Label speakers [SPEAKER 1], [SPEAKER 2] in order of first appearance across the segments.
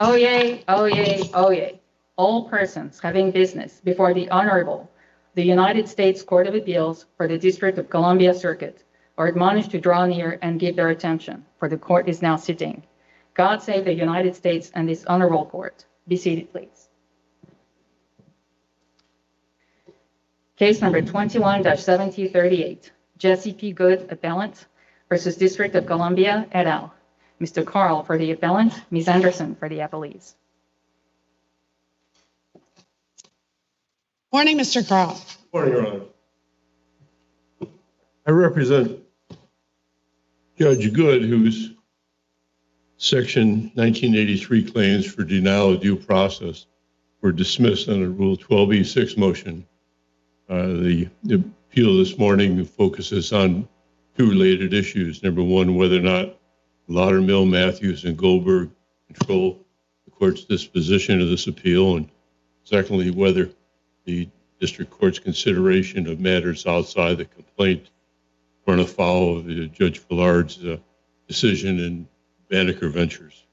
[SPEAKER 1] Oyez, oyez, oyez. All persons having business before the Honorable, the United States Court of Appeals for the District of Columbia Circuit are admonished to draw near and give their attention, for the court is now sitting. God save the United States and this honorable court. Be seated, please. Case number 21-1738, Jesse P. Goode, appellant, versus District of Columbia, et al. Mr. Carl for the appellant, Ms. Anderson for the appellees.
[SPEAKER 2] Morning, Mr. Carl.
[SPEAKER 3] Morning, Your Honor. I represent Judge Goode, whose Section 1983 claims for denial of due process were dismissed under Rule 12e6 motion. The appeal this morning focuses on two related issues. Number one, whether or not Laudermill, Matthews, and Goldberg control the court's disposition of this appeal, and secondly, whether the district court's consideration of matters outside the complaint run afoul of Judge Villard's decision in Banneker Ventures.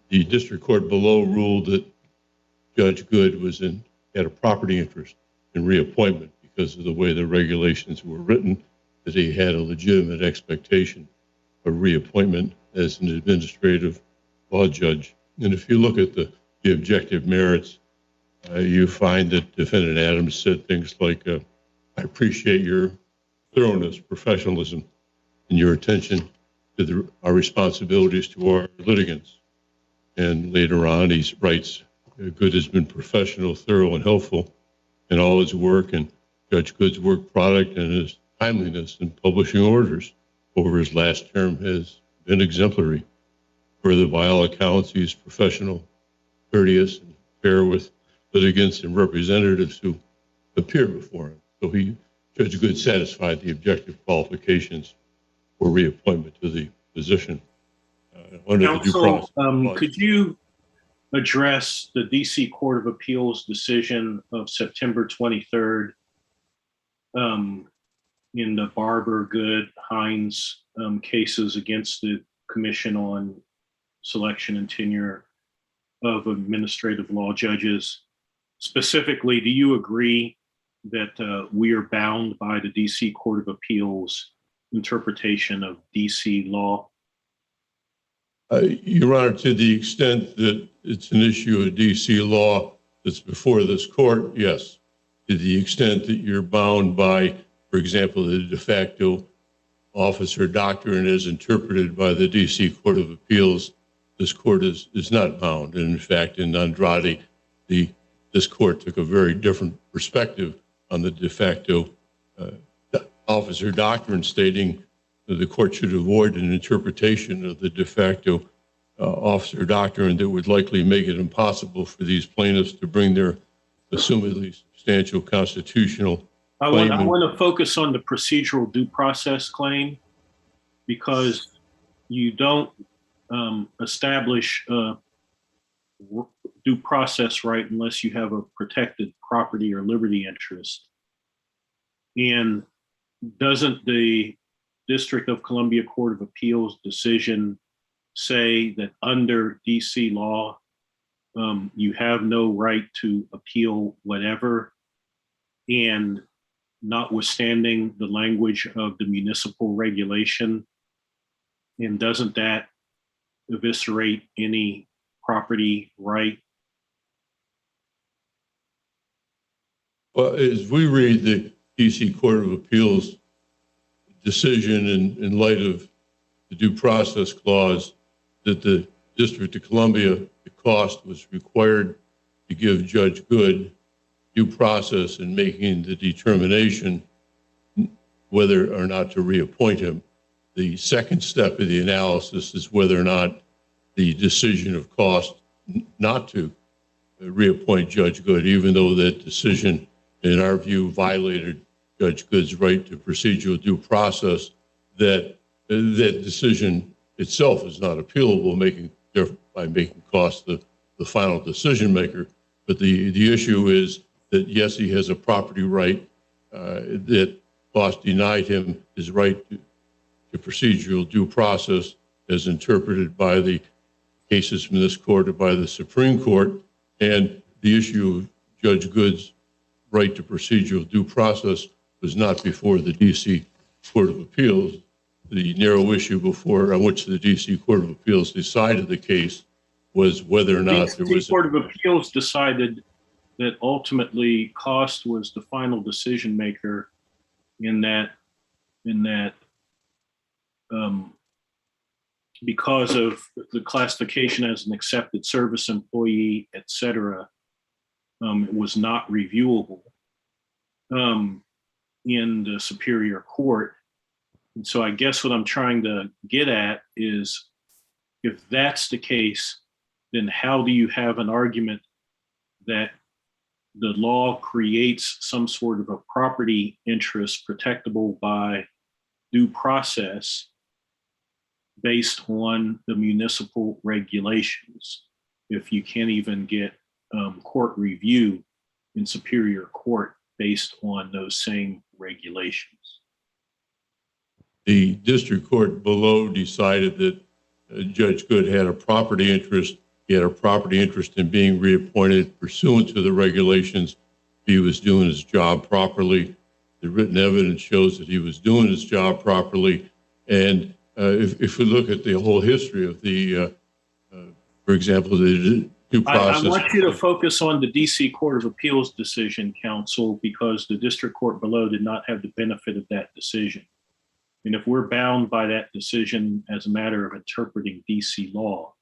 [SPEAKER 3] The district court below ruled that Judge Goode had a property interest in reappointment because of the way the regulations were written, that he had a legitimate expectation of reappointment as an administrative law judge. And if you look at the objective merits, you find that Defendant Adams said things like, I appreciate your thoroughness, professionalism, and your attention to our responsibilities to our litigants. And later on, he writes, Goode has been professional, thorough, and helpful in all his work, and Judge Goode's work product and his timeliness in publishing orders over his last term has been exemplary. Further, by all accounts, he's professional, courteous, and fair with litigants and representatives who appear before him. So Judge Goode satisfied the objective qualifications for reappointment to the position.
[SPEAKER 4] Counsel, could you address the D.C. Court of Appeals decision of September 23rd in the Barber, Goode, Hines cases against the Commission on Selection and Tenure of Administrative Law Judges? Specifically, do you agree that we are bound by the D.C. Court of Appeals interpretation of D.C. law?
[SPEAKER 3] Your Honor, to the extent that it's an issue of D.C. law that's before this court, yes. To the extent that you're bound by, for example, the de facto officer doctrine as interpreted by the D.C. Court of Appeals, this court is not bound. And in fact, in Andrade, this court took a very different perspective on the de facto officer doctrine, stating that the court should avoid an interpretation of the de facto officer doctrine that would likely make it impossible for these plaintiffs to bring their assumedly substantial constitutional claim.
[SPEAKER 4] I want to focus on the procedural due process claim, because you don't establish a due process right unless you have a protected property or liberty interest. And doesn't the District of Columbia Court of Appeals decision say that under DC law, you have no right to appeal whatever, and notwithstanding the language of the municipal regulation? And doesn't that eviscerate any property right?
[SPEAKER 3] Well, as we read the D.C. Court of Appeals decision in light of the due process clause, that the District of Columbia, the cost was required to give Judge Goode due process in making the determination whether or not to reappoint him. The second step of the analysis is whether or not the decision of cost not to reappoint Judge Goode, even though that decision, in our view, violated Judge Goode's right to procedural due process, that decision itself is not appealable, by making cost the final decision maker. But the issue is that, yes, he has a property right, that cost denied him his right to procedural due process as interpreted by the cases from this court or by the Supreme Court, and the issue of Judge Goode's right to procedural due process was not before the D.C. Court of Appeals. The narrow issue on which the D.C. Court of Appeals decided the case was whether or not there was...
[SPEAKER 4] The Court of Appeals decided that ultimately cost was the final decision maker in that because of the classification as an accepted service employee, et cetera, it was not reviewable in the Superior Court. And so I guess what I'm trying to get at is, if that's the case, then how do you have an argument that the law creates some sort of a property interest protectable by due process based on the municipal regulations, if you can't even get court review in Superior Court based on those same regulations?
[SPEAKER 3] The district court below decided that Judge Goode had a property interest. He had a property interest in being reappointed pursuant to the regulations. He was doing his job properly. The written evidence shows that he was doing his job properly. And if we look at the whole history of the, for example, the due process.
[SPEAKER 4] I want you to focus on the DC Court of Appeals decision, counsel, because the district court below did not have the benefit of that decision. And if we're bound by that decision as a matter of interpreting DC law,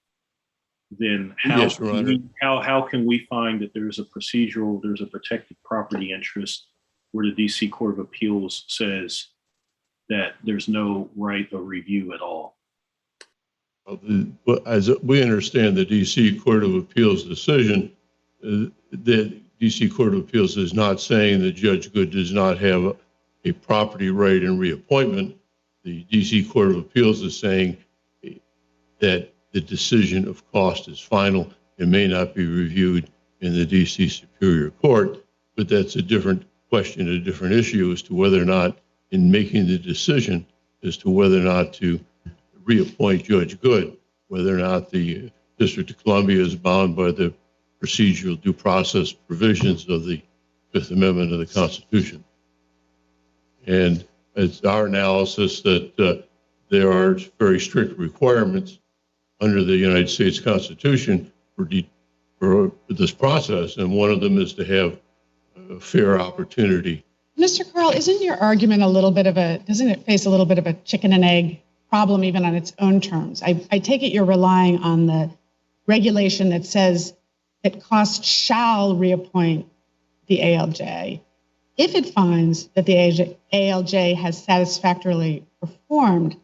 [SPEAKER 4] then how can we find that there's a protected property interest where the DC Court of Appeals says that there's no right of review at all?
[SPEAKER 3] As we understand the DC Court of Appeals decision, the DC Court of Appeals is not saying that Judge Goode does not have a property right in reappointment. The DC Court of Appeals is saying that the decision of cost is final. It may not be reviewed in the DC Superior Court, but that's a different question, a different issue as to whether or not, in making the decision as to whether or not to reappoint Judge Goode, whether or not the District of Columbia is bound by the procedural due process provisions of the Fifth Amendment of the Constitution. And it's our analysis that there are very strict requirements under the United States Constitution for this process, and one of them is to have a fair opportunity.
[SPEAKER 2] Mr. Carl, isn't your argument doesn't it face a little bit of a chicken and egg problem even on its own terms? I take it you're relying on the regulation that says that cost shall reappoint the ALJ if it finds that the ALJ has satisfactorily performed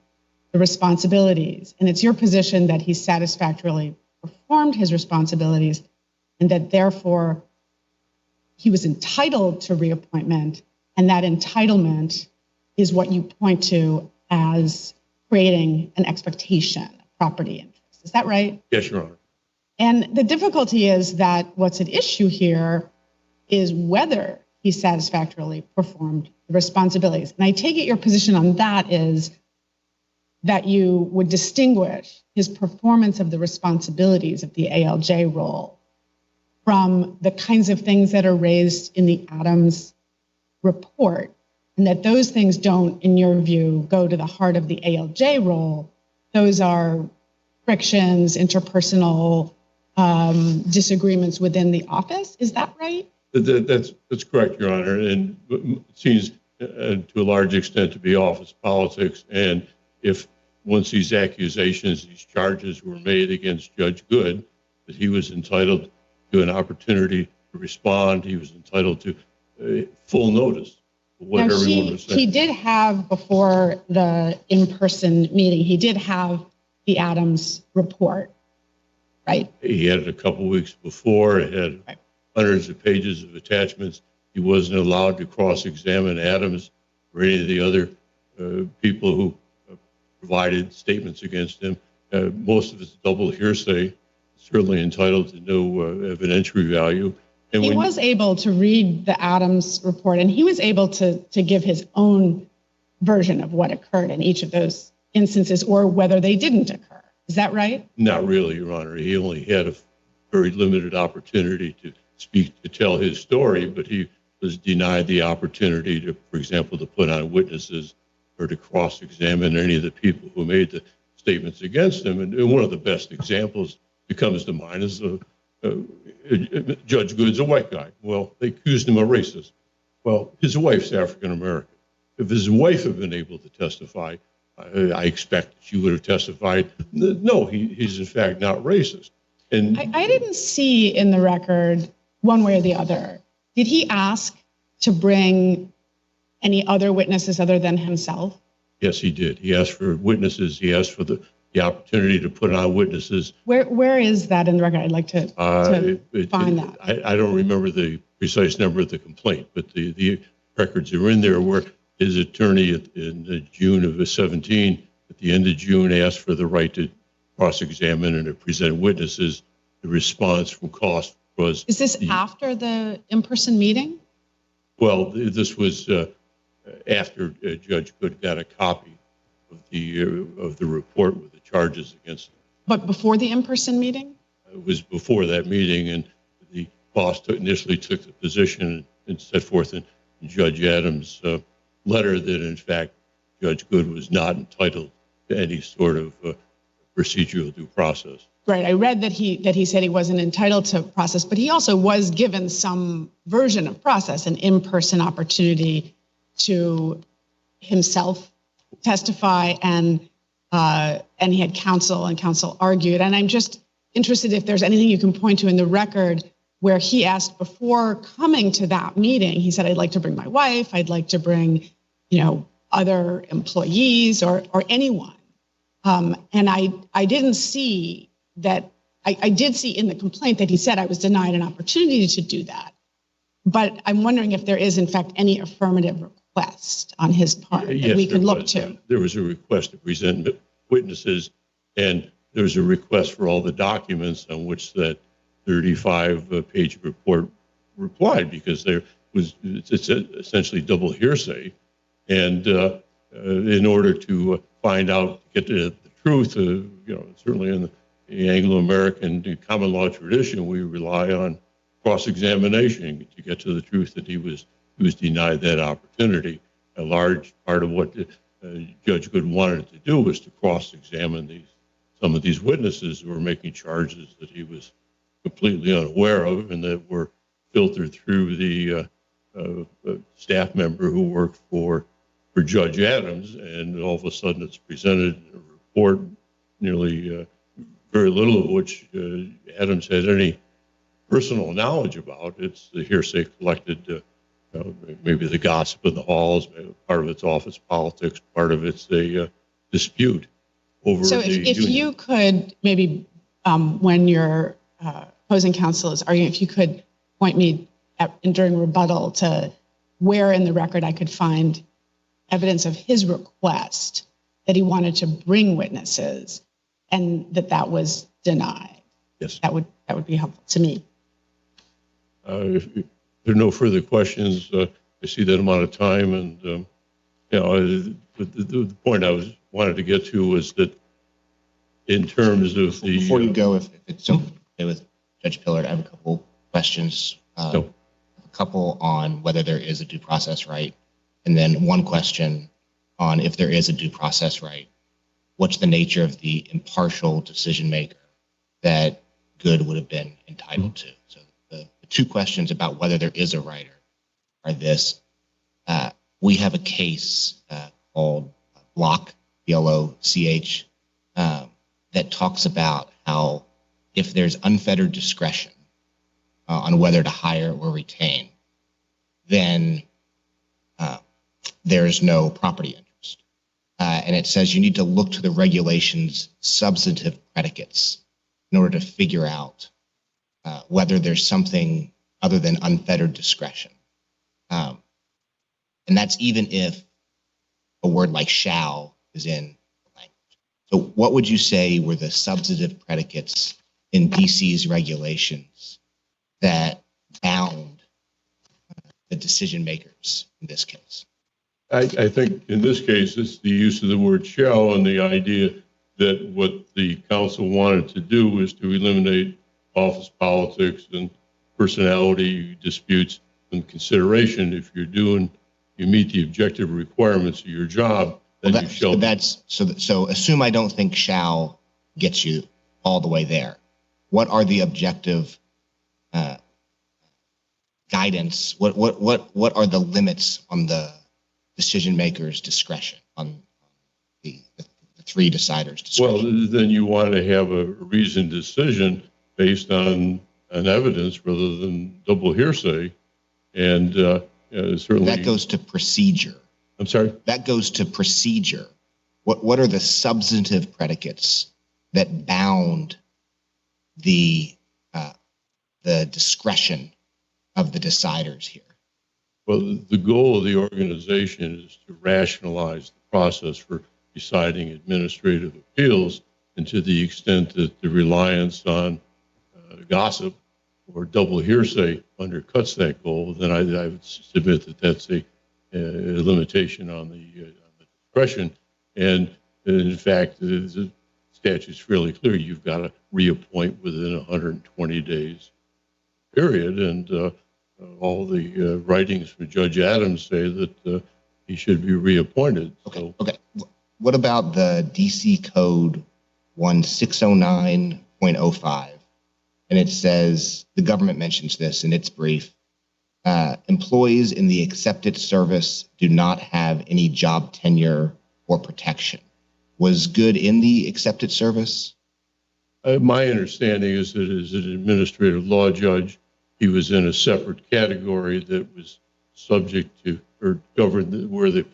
[SPEAKER 2] the responsibilities. And it's your position that he satisfactorily performed his responsibilities and that therefore he was entitled to reappointment, and that entitlement is what you point to as creating an expectation of property interest. Is that right?
[SPEAKER 3] Yes, Your Honor.
[SPEAKER 2] And the difficulty is that what's at issue here is whether he satisfactorily performed the responsibilities. And I take it your position on that is that you would distinguish his performance of the responsibilities of the ALJ role from the kinds of things that are raised in the Adams report, and that those things don't, in your view, go to the heart of the ALJ role. Those are frictions, interpersonal disagreements within the office. Is that right?
[SPEAKER 3] That's correct, Your Honor. And it seems to a large extent to be office politics. And if once these accusations, these charges were made against Judge Goode, that he was entitled to an opportunity to respond, he was entitled to full notice of what everyone was saying.
[SPEAKER 2] He did have, before the in-person meeting, he did have the Adams report, right?
[SPEAKER 3] He had it a couple weeks before. It had hundreds of pages of attachments. He wasn't allowed to cross-examine Adams or any of the other people who provided statements against him. Most of it's double hearsay, certainly entitled to no evidentiary value. And
[SPEAKER 2] he was able to read the Adams report, and he was able to give his own version of what occurred in each of those instances, or whether they didn't occur. Is that right?
[SPEAKER 3] Not really, Your Honor. He only had a very limited opportunity to speak, to tell his story, but he was denied the opportunity to, for example, to put on witnesses or to cross-examine any of the people who made the statements against him. And one of the best examples that comes to mind is Judge Goode's a white guy. Well, they accused him of racist. Well, his wife's African American. If his wife had been able to testify, I expect she would have testified, no, he's in fact not racist. And
[SPEAKER 2] I didn't see in the record one way or the other. Did he ask to bring any other witnesses other than himself?
[SPEAKER 3] yes, he did. He asked for witnesses. He asked for the opportunity to put on witnesses.
[SPEAKER 2] Where is that in the record? I'd like to find that.
[SPEAKER 3] I don't remember the precise number of the complaint, but the records are in there where his attorney in June of 17, at the end of June, asked for the right to cross-examine and to present witnesses. The response from cost was...
[SPEAKER 2] Is this after the in-person meeting?
[SPEAKER 3] Well, this was after Judge Goode got a copy of the report with the charges against him.
[SPEAKER 2] But before the in-person meeting?
[SPEAKER 3] It was before that meeting, and the cost initially took the position and set forth in Judge Adams' letter that, in fact, Judge Goode was not entitled to any sort of procedural due process.
[SPEAKER 2] Right. I read that he said he wasn't entitled to process, but he also was given some version of process, an in-person opportunity to himself testify, and he had counsel, and counsel argued. And I'm just interested if there's anything you can point to in the record where he asked before coming to that meeting. He said, "I'd like to bring my wife. I'd like to bring, other employees or anyone." And I didn't see that. I did see in the complaint that he said I was denied an opportunity to do that. But I'm wondering if there is, in fact, any affirmative request on his part that we could look to.
[SPEAKER 3] There was a request to present witnesses, and there was a request for all the documents on which that 35-page report replied, because it's essentially double hearsay. And in order to find out, get to the truth, certainly in the Anglo-American common law tradition, we rely on cross-examination to get to the truth that he was denied that opportunity. A large part of what Judge Goode wanted to do was to cross-examine some of these witnesses who were making charges that he was completely unaware of, and that were filtered through the staff member who worked for Judge Adams. And all of a sudden it's presented in a report, nearly very little of which Adams had any personal knowledge about. It's the hearsay collected, maybe the gossip in the halls, part of it's office politics, part of it's a dispute over
[SPEAKER 2] so
[SPEAKER 3] the
[SPEAKER 2] if
[SPEAKER 3] union.
[SPEAKER 2] You could maybe, when your opposing counsel is arguing, if you could point me during rebuttal to where in the record I could find evidence of his request that he wanted to bring witnesses and that was denied.
[SPEAKER 3] Yes.
[SPEAKER 2] That would be helpful to me.
[SPEAKER 3] If there are no further questions, I see that I'm out of time. And, the point I wanted to get to was that in terms of the...
[SPEAKER 5] Before you go, if it's okay with Judge Pillard, I have a couple questions.
[SPEAKER 3] No.
[SPEAKER 5] A couple on whether there is a due process right, and then one question on if there is a due process right, what's the nature of the impartial decision maker that Goode would have been entitled to? So the two questions about whether there is a right are this. We have a case called Block, BLOCH, that talks about how if there's unfettered discretion on whether to hire or retain, then there is no property interest. And it says you need to look to the regulation's substantive predicates in order to figure out whether there's something other than unfettered discretion. And that's even if a word like shall is in the language. So what would you say were the substantive predicates in DC's regulations that bound the decision makers in this case?
[SPEAKER 3] I think in this case, it's the use of the word shall and the idea that what the council wanted to do was to eliminate office politics and personality disputes and consideration. If you meet the objective requirements of your job, then you shall.
[SPEAKER 5] So assume I don't think shall gets you all the way there. What are the objective guidance? What are the limits on the decision maker's discretion, on the three deciders' discretion?
[SPEAKER 3] Well, then you want to have a reasoned decision based on evidence rather than double hearsay, and certainly
[SPEAKER 5] that goes to procedure.
[SPEAKER 3] I'm sorry?
[SPEAKER 5] That goes to procedure. What are the substantive predicates that bound the discretion of the deciders here?
[SPEAKER 3] Well, the goal of the organization is to rationalize the process for deciding administrative appeals, and to the extent that the reliance on gossip or double hearsay undercuts that goal, then I would submit that that's a limitation on the discretion. And in fact, the statute's fairly clear. You've got to reappoint within 120 days period. And all the writings from Judge Adams say that he should be reappointed.
[SPEAKER 5] Okay. What about the DC Code 1609.05? And it says, the government mentions this in its brief, employees in the accepted service do not have any job tenure or protection. Was Goode in the accepted service?
[SPEAKER 3] My understanding is that as an administrative law judge, he was in a separate category that was subject to or governed, where the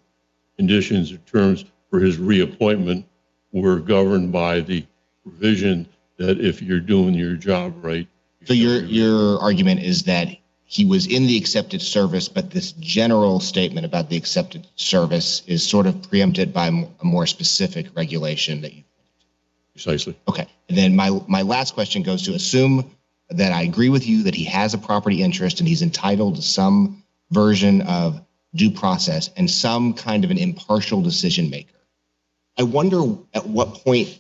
[SPEAKER 3] conditions or terms for his reappointment were governed by the provision that if you're doing your job right.
[SPEAKER 5] So your argument is that he was in the accepted service, but this general statement about the accepted service is sort of preempted by a more specific regulation that you.
[SPEAKER 3] Precisely.
[SPEAKER 5] Okay. And then my last question goes to assume that I agree with you that he has a property interest and he's entitled to some version of due process and some kind of an impartial decision maker. I wonder at what point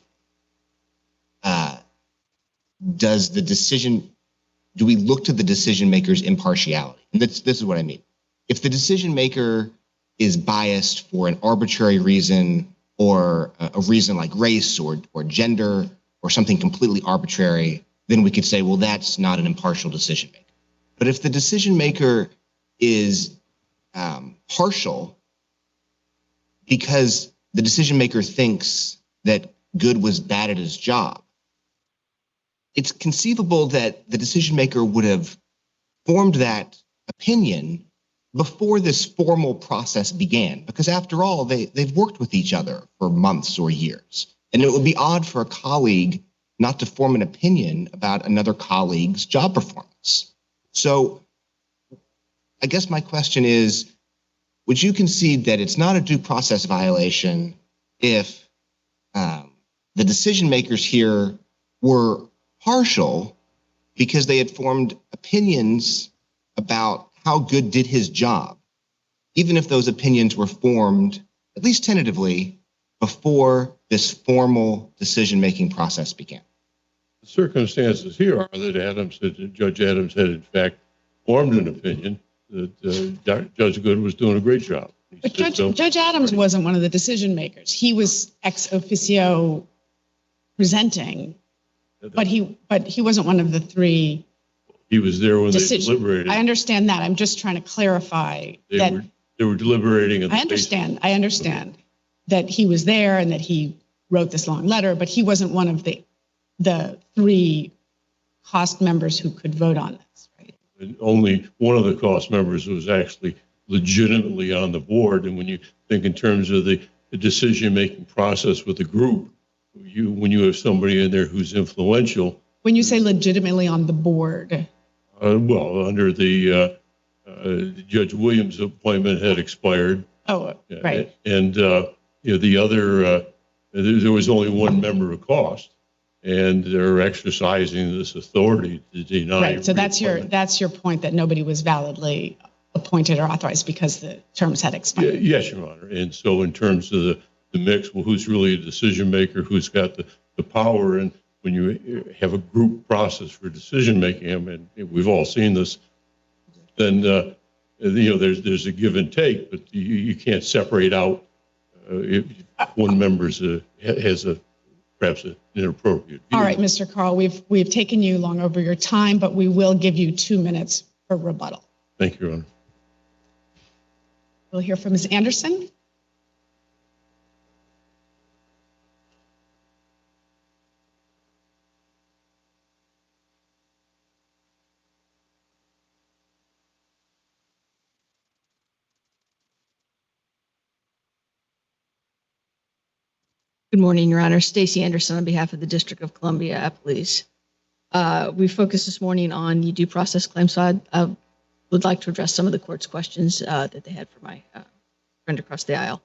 [SPEAKER 5] do we look to the decision maker's impartiality? And this is what I mean. If the decision maker is biased for an arbitrary reason or a reason like race or gender or something completely arbitrary, then we could say, well, that's not an impartial decision maker. But if the decision maker is partial because the decision maker thinks that Goode was bad at his job, it's conceivable that the decision maker would have formed that opinion before this formal process began, because after all, they've worked with each other for months or years. And it would be odd for a colleague not to form an opinion about another colleague's job performance. So I guess my question is, would you concede that it's not a due process violation if the decision makers here were partial because they had formed opinions about how Goode did his job, even if those opinions were formed, at least tentatively, before this formal decision-making process began?
[SPEAKER 3] The circumstances here are that Judge Adams had in fact formed an opinion that Judge Goode was doing a great job.
[SPEAKER 2] But Judge Adams wasn't one of the decision makers. He was ex officio presenting, but he wasn't one of the three.
[SPEAKER 3] He was there when they deliberated.
[SPEAKER 2] I understand that. I'm just trying to clarify
[SPEAKER 3] they were deliberating.
[SPEAKER 2] I understand that he was there and that he wrote this long letter, but he wasn't one of the three cost members who could vote on this, right?
[SPEAKER 3] And only one of the cost members was actually legitimately on the board. And when you think in terms of the decision-making process with the group, when you have somebody in there who's influential.
[SPEAKER 2] When you say legitimately on the board?
[SPEAKER 3] Well, under the Judge Williams' appointment had expired.
[SPEAKER 2] Oh, right.
[SPEAKER 3] And the other, there was only one member of cost, and they're exercising this authority to deny.
[SPEAKER 2] Right. So that's your point, that nobody was validly appointed or authorized because the terms had expired.
[SPEAKER 3] Yes, Your Honor. And so in terms of the mix. Well, who's really a decision maker? Who's got the power? And when you have a group process for decision making, I mean, we've all seen this, then there's a give and take, but you can't separate out if one member has perhaps an inappropriate view.
[SPEAKER 2] All right, Mr. Carl, we've taken you long over your time, but we will give you 2 minutes for rebuttal.
[SPEAKER 3] Thank you, Your Honor.
[SPEAKER 2] We'll hear from Ms. Anderson.
[SPEAKER 6] Good morning, Your Honor. Stacey Anderson on behalf of the District of Columbia Police. We focused this morning on the due process claim, so I would like to address some of the court's questions that they had for my friend across the aisle.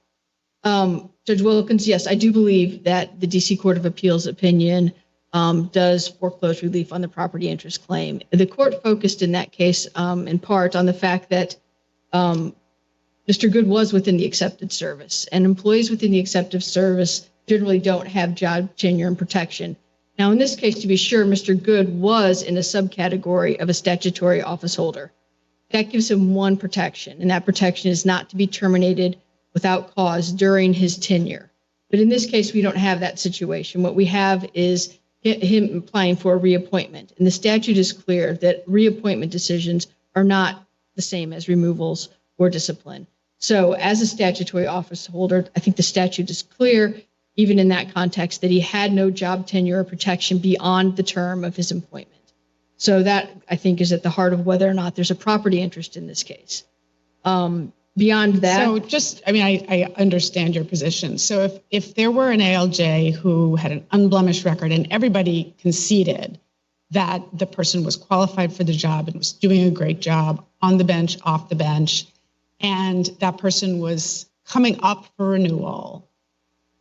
[SPEAKER 6] Judge Wilkins, yes, I do believe that the DC Court of Appeals opinion does foreclose relief on the property interest claim. The court focused in that case in part on the fact that Mr. Goode was within the accepted service, and employees within the accepted service generally don't have job tenure and protection. Now, in this case, to be sure, Mr. Goode was in a subcategory of a statutory office holder. That gives him one protection, and that protection is not to be terminated without cause during his tenure. But in this case, we don't have that situation. What we have is him applying for a reappointment, and the statute is clear that reappointment decisions are not the same as removals or discipline. So as a statutory office holder, I think the statute is clear, even in that context, that he had no job tenure or protection beyond the term of his appointment. So that, I think, is at the heart of whether or not there's a property interest in this case. Beyond that.
[SPEAKER 2] So just, I mean, I understand your position. So if there were an ALJ who had an unblemished record and everybody conceded that the person was qualified for the job and was doing a great job on the bench, off the bench, and that person was coming up for renewal,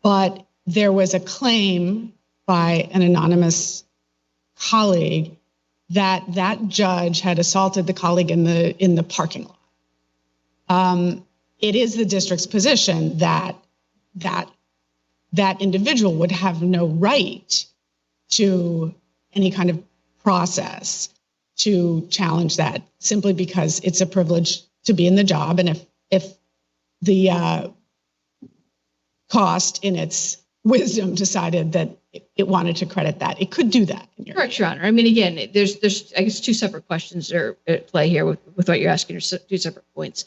[SPEAKER 2] but there was a claim by an anonymous colleague that that judge had assaulted the colleague in the parking lot. It is the district's position that individual would have no right to any kind of process to challenge that, simply because it's a privilege to be in the job, and if the cost in its wisdom decided that it wanted to credit that, it could do that.
[SPEAKER 6] Correct, Your Honor. I mean, again, there's I guess two separate questions are at play here with what you're asking, or two separate points.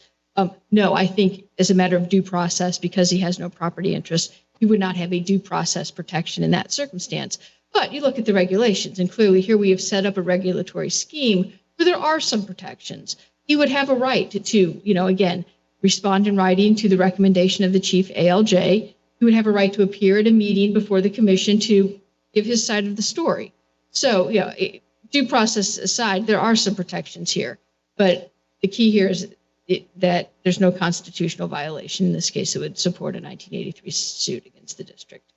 [SPEAKER 6] No, I think as a matter of due process, because he has no property interest, he would not have a due process protection in that circumstance. But you look at the regulations, and clearly here we have set up a regulatory scheme where there are some protections. He would have a right to again, respond in writing to the recommendation of the chief ALJ. He would have a right to appear at a meeting before the commission to give his side of the story. So, due process aside, there are some protections here. But the key here is that there's no constitutional violation. In this case, it would support a 1983 suit against the district.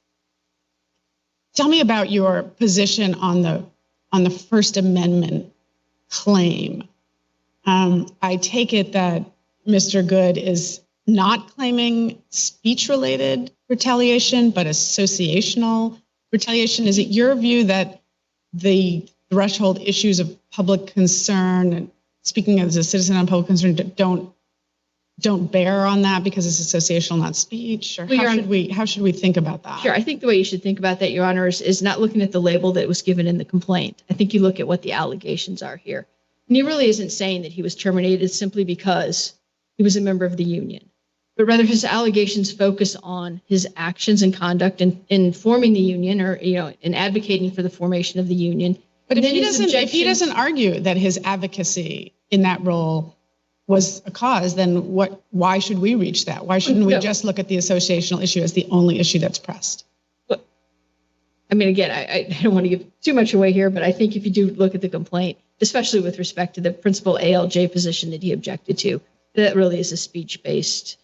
[SPEAKER 2] Tell me about your position on the First Amendment claim. I take it that Mr. Goode is not claiming speech-related retaliation, but associational retaliation. Is it your view that the threshold issues of public concern, and speaking as a citizen on public concern, don't bear on that because it's associational, not speech? Or how should we think about that?
[SPEAKER 6] Sure. I think the way you should think about that, Your Honor, is not looking at the label that was given in the complaint. I think you look at what the allegations are here. And he really isn't saying that he was terminated simply because he was a member of the union, but rather his allegations focus on his actions and conduct in forming the union, or in advocating for the formation of the union.
[SPEAKER 2] But if he doesn't argue that his advocacy in that role was a cause, then why should we reach that? Why shouldn't we just look at the associational issue as the only issue that's pressed?
[SPEAKER 6] I mean, again, I don't want to give too much away here, but I think if you do look at the complaint, especially with respect to the principal ALJ position that he objected to, that really is a speech-based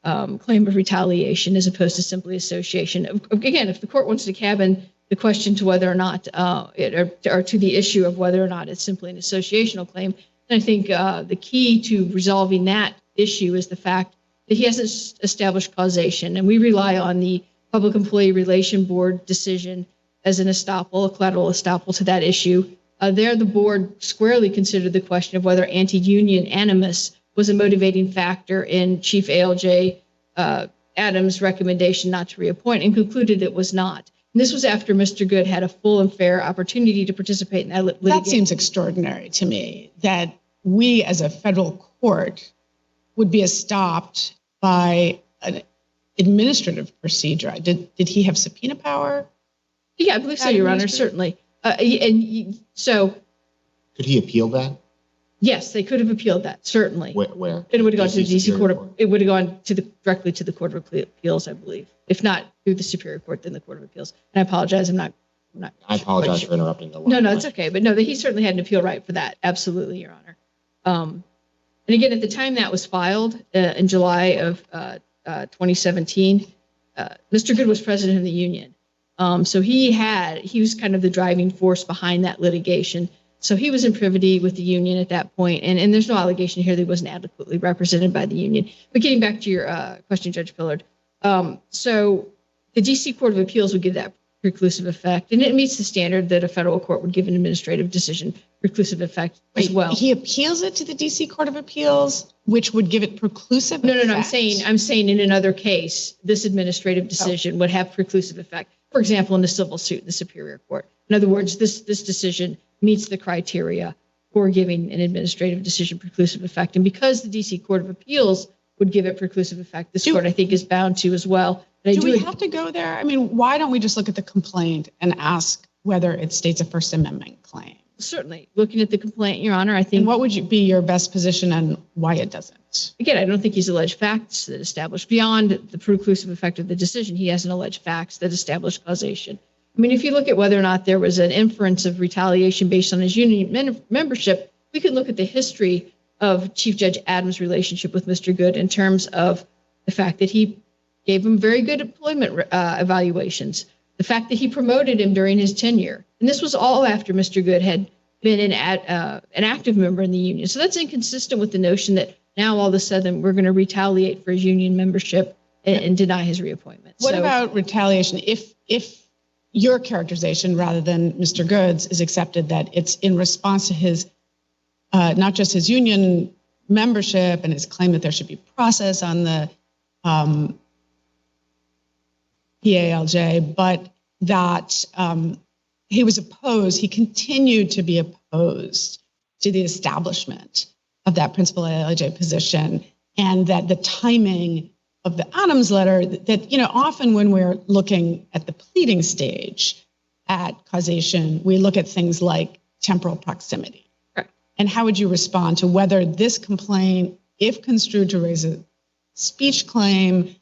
[SPEAKER 6] claim of retaliation as opposed to simply association. Again, if the court wants to cabin the question to whether or not, or to the issue of whether or not it's simply an associational claim, then I think the key to resolving that issue is the fact that he hasn't established causation. And we rely on the Public Employee Relation Board decision as an estoppel, a collateral estoppel to that issue. There, the board squarely considered the question of whether anti-union animus was a motivating factor in Chief ALJ Adams' recommendation not to reappoint, and concluded it was not. And this was after Mr. Goode had a full and fair opportunity to participate in that litigation.
[SPEAKER 2] That seems extraordinary to me, that we as a federal court would be stopped by an administrative procedure. Did he have subpoena power?
[SPEAKER 6] Yeah, I believe so, Your Honor, certainly. So
[SPEAKER 5] Could he appeal that?
[SPEAKER 6] yes, they could have appealed that, certainly.
[SPEAKER 5] Where?
[SPEAKER 6] It would have gone to the DC
[SPEAKER 5] Superior
[SPEAKER 6] Court of, it would have gone directly to the Court of Appeals, I believe. If not through the Superior Court, then the Court of Appeals. And I apologize, I'm not.
[SPEAKER 5] I apologize for interrupting the line.
[SPEAKER 6] No, it's okay. But no, he certainly had an appeal right for that. Absolutely, Your Honor. And again, at the time that was filed in July of 2017, Mr. Goode was president of the union. So he was kind of the driving force behind that litigation. So he was in privity with the union at that point, and there's no allegation here that he wasn't adequately represented by the union. But getting back to your question, Judge Pillard, so the DC Court of Appeals would give that preclusive effect, and it meets the standard that a federal court would give an administrative decision preclusive effect as well.
[SPEAKER 2] He appeals it to the DC Court of Appeals, which would give it preclusive effect?
[SPEAKER 6] No, I'm saying in another case, this administrative decision would have preclusive effect. For example, in a civil suit in the Superior Court. In other words, this decision meets the criteria for giving an administrative decision preclusive effect. And because the DC Court of Appeals would give it preclusive effect, this court, I think, is bound to as well. But
[SPEAKER 2] do we have to go there? I mean, why don't we just look at the complaint and ask whether it states a First Amendment claim?
[SPEAKER 6] Certainly. Looking at the complaint, Your Honor, I think.
[SPEAKER 2] And what would be your best position on why it doesn't?
[SPEAKER 6] Again, I don't think he's alleged facts that establish beyond the preclusive effect of the decision. He hasn't alleged facts that establish causation. I mean, if you look at whether or not there was an inference of retaliation based on his union membership, we could look at the history of Chief Judge Adams' relationship with Mr. Goode in terms of the fact that he gave him very good employment evaluations, the fact that he promoted him during his tenure. And this was all after Mr. Goode had been an active member in the union. So that's inconsistent with the notion that now all of a sudden we're going to retaliate for his union membership and deny his reappointment.
[SPEAKER 2] What about retaliation? If your characterization rather than Mr. Goode's is accepted, that it's in response to his, not just his union membership and his claim that there should be process on the PALJ, but that he continued to be opposed to the establishment of that principal ALJ position, and that the timing of the Adams letter, that, often when we're looking at the pleading stage at causation, we look at things like temporal proximity.
[SPEAKER 6] Right.
[SPEAKER 2] And how would you respond to whether this complaint, if construed to raise a speech claim,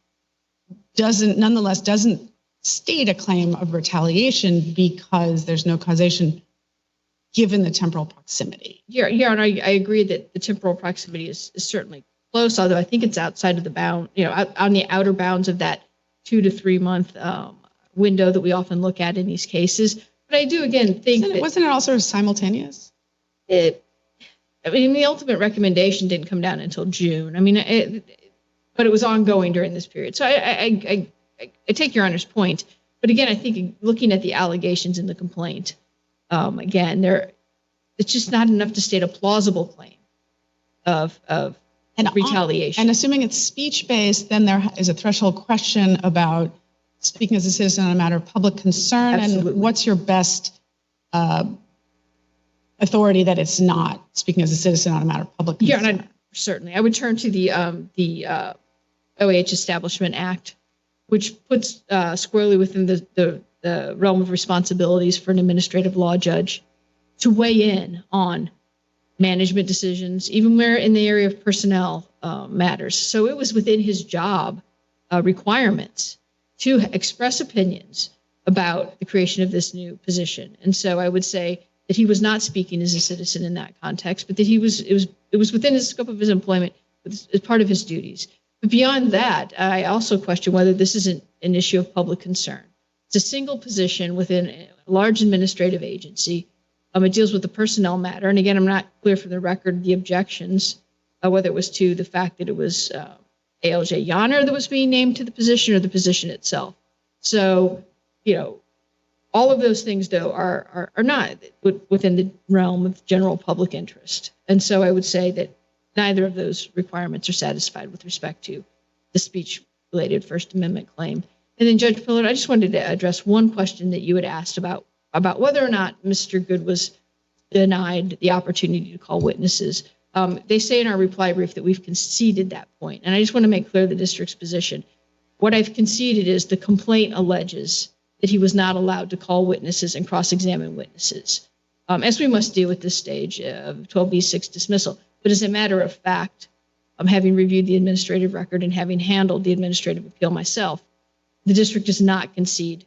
[SPEAKER 2] nonetheless doesn't state a claim of retaliation because there's no causation given the temporal proximity?
[SPEAKER 6] Your Honor, I agree that the temporal proximity is certainly close, although I think it's outside of the bound, on the outer bounds of that 2 to 3 month window that we often look at in these cases. But I do, again, think
[SPEAKER 2] wasn't it also simultaneous?
[SPEAKER 6] The ultimate recommendation didn't come down until June. But it was ongoing during this period. So I take Your Honor's point. But again, I think looking at the allegations in the complaint, again, it's just not enough to state a plausible claim of retaliation.
[SPEAKER 2] And assuming it's speech-based, then there is a threshold question about speaking as a citizen on a matter of public concern.
[SPEAKER 6] Absolutely.
[SPEAKER 2] And what's your best authority that it's not speaking as a citizen on a matter of public concern?
[SPEAKER 6] Yeah, certainly. I would turn to the OAH Establishment Act, which puts squarely within the realm of responsibilities for an administrative law judge to weigh in on management decisions, even where in the area of personnel matters. So it was within his job requirements to express opinions about the creation of this new position. And so I would say that he was not speaking as a citizen in that context, but that it was within the scope of his employment as part of his duties. But beyond that, I also question whether this isn't an issue of public concern. It's a single position within a large administrative agency. It deals with the personnel matter. And again, I'm not clear from the record the objections, whether it was to the fact that it was ALJ Yonner that was being named to the position or the position itself. So, all of those things, though, are not within the realm of general public interest. And so I would say that neither of those requirements are satisfied with respect to the speech-related First Amendment claim. And then, Judge Pillard, I just wanted to address one question that you had asked about whether or not Mr. Goode was denied the opportunity to call witnesses. They say in our reply brief that we've conceded that point. And I just want to make clear the district's position. What I've conceded is the complaint alleges that he was not allowed to call witnesses and cross-examine witnesses, as we must do at this stage of 12b6 dismissal. But as a matter of fact, having reviewed the administrative record and having handled the administrative appeal myself, the district does not concede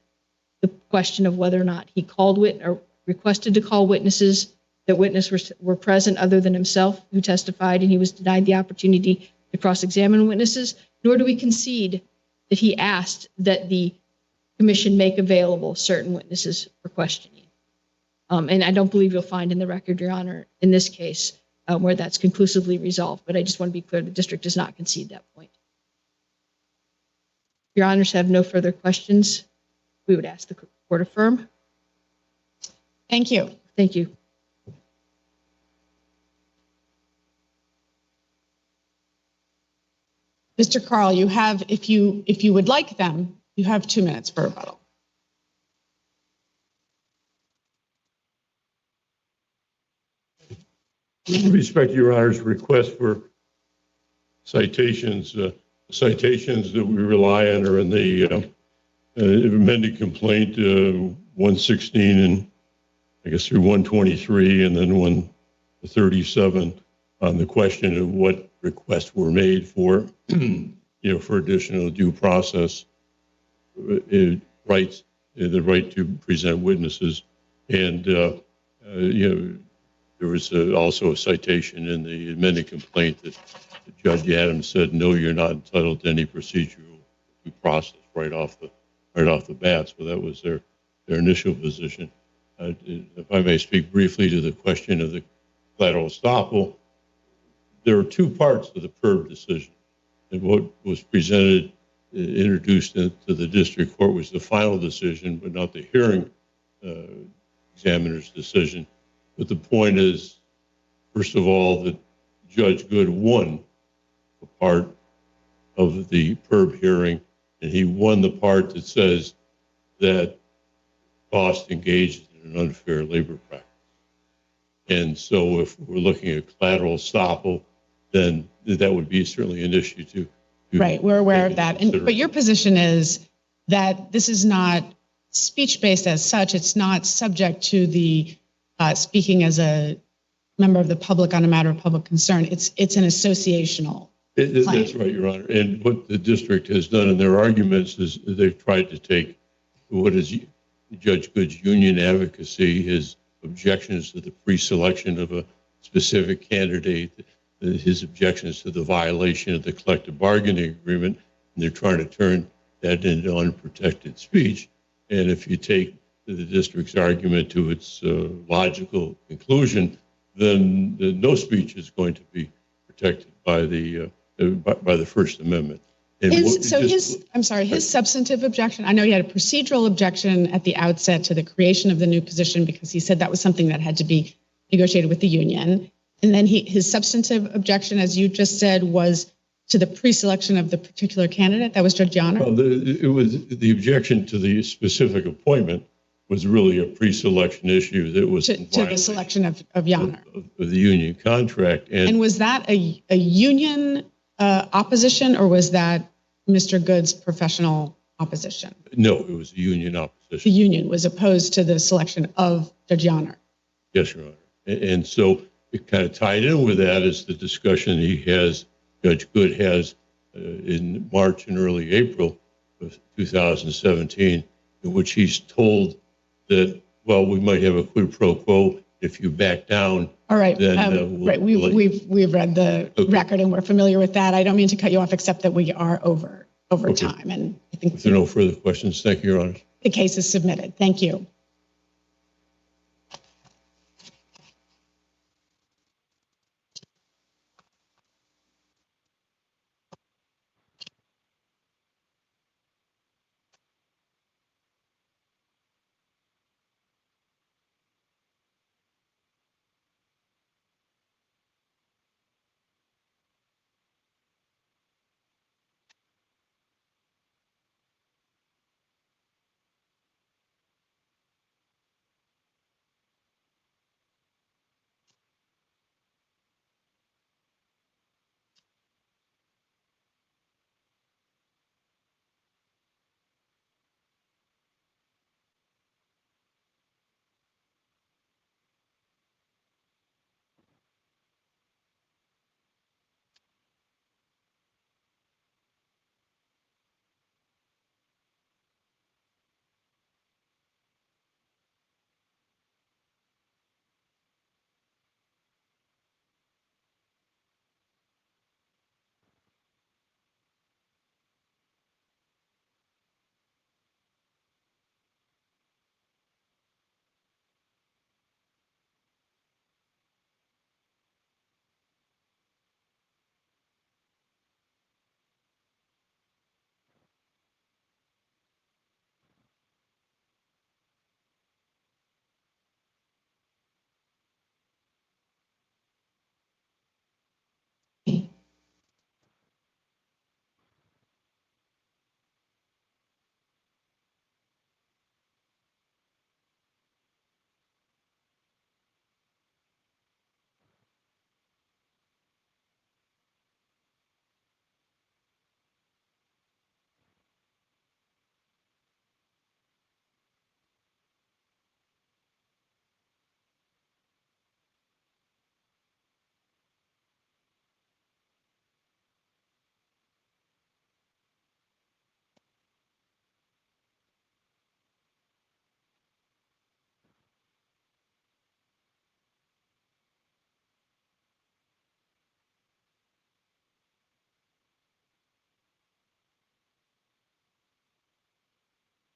[SPEAKER 6] the question of whether or not he called or requested to call witnesses, that witnesses were present other than himself who testified, and he was denied the opportunity to cross-examine witnesses, nor do we concede that he asked that the commission make available certain witnesses for questioning. And I don't believe you'll find in the record, Your Honor, in this case, where that's conclusively resolved. But I just want to be clear, the district does not concede that point. If Your Honors have no further questions, we would ask the court affirm.
[SPEAKER 2] Thank you.
[SPEAKER 6] Thank you.
[SPEAKER 2] Mr. Carl, you have, if you would like them, you have 2 minutes for rebuttal.
[SPEAKER 3] With respect to Your Honor's request for citations, citations that we rely on are in the amended complaint 116 and I guess through 123 and then 137 on the question of what requests were made for, for additional due process rights, the right to present witnesses. And, there was also a citation in the amended complaint that Judge Adams said, no, you're not entitled to any procedural due process right off the bat. So that was their initial position. If I may speak briefly to the question of the collateral estoppel, there are two parts to the PERB decision. And what was presented, introduced into the district court was the final decision, but not the hearing examiner's decision. But the point is, first of all, that Judge Goode won a part of the PERB hearing, and he won the part that says that Cost engaged in an unfair labor practice. And so if we're looking at collateral estoppel, then that would be certainly an issue to
[SPEAKER 2] right, we're aware of that. But your position is that this is not speech-based as such. It's not subject to the speaking as a member of the public on a matter of public concern. It's an associational claim.
[SPEAKER 3] That's right, Your Honor. And what the district has done in their arguments is they've tried to take what is Judge Goode's union advocacy, his objections to the pre-selection of a specific candidate, his objections to the violation of the collective bargaining agreement, and they're trying to turn that into unprotected speech. And if you take the district's argument to its logical conclusion, then no speech is going to be protected by the First Amendment. And
[SPEAKER 2] his substantive objection, I know he had a procedural objection at the outset to the creation of the new position because he said that was something that had to be negotiated with the union. And then his substantive objection, as you just said, was to the pre-selection of the particular candidate. That was Judge Yonner?
[SPEAKER 3] Well, it was the objection to the specific appointment was really a pre-selection issue that was
[SPEAKER 2] to the selection of Yonner.
[SPEAKER 3] Of the union contract. And
[SPEAKER 2] was that a union opposition, or was that Mr. Goode's professional opposition?
[SPEAKER 3] No, it was a union opposition.
[SPEAKER 2] The union was opposed to the selection of Judge Yonner.
[SPEAKER 3] Yes, Your Honor. And so it kind of tied in with that is the discussion Judge Goode has in March and early April of 2017, in which he's told that, well, we might have a quid pro quo if you back down.
[SPEAKER 2] All right. We've read the record and we're familiar with that. I don't mean to cut you off, except that we are over time. And I think
[SPEAKER 3] if there are no further questions, thank you, Your Honor.
[SPEAKER 2] The case is submitted. Thank you.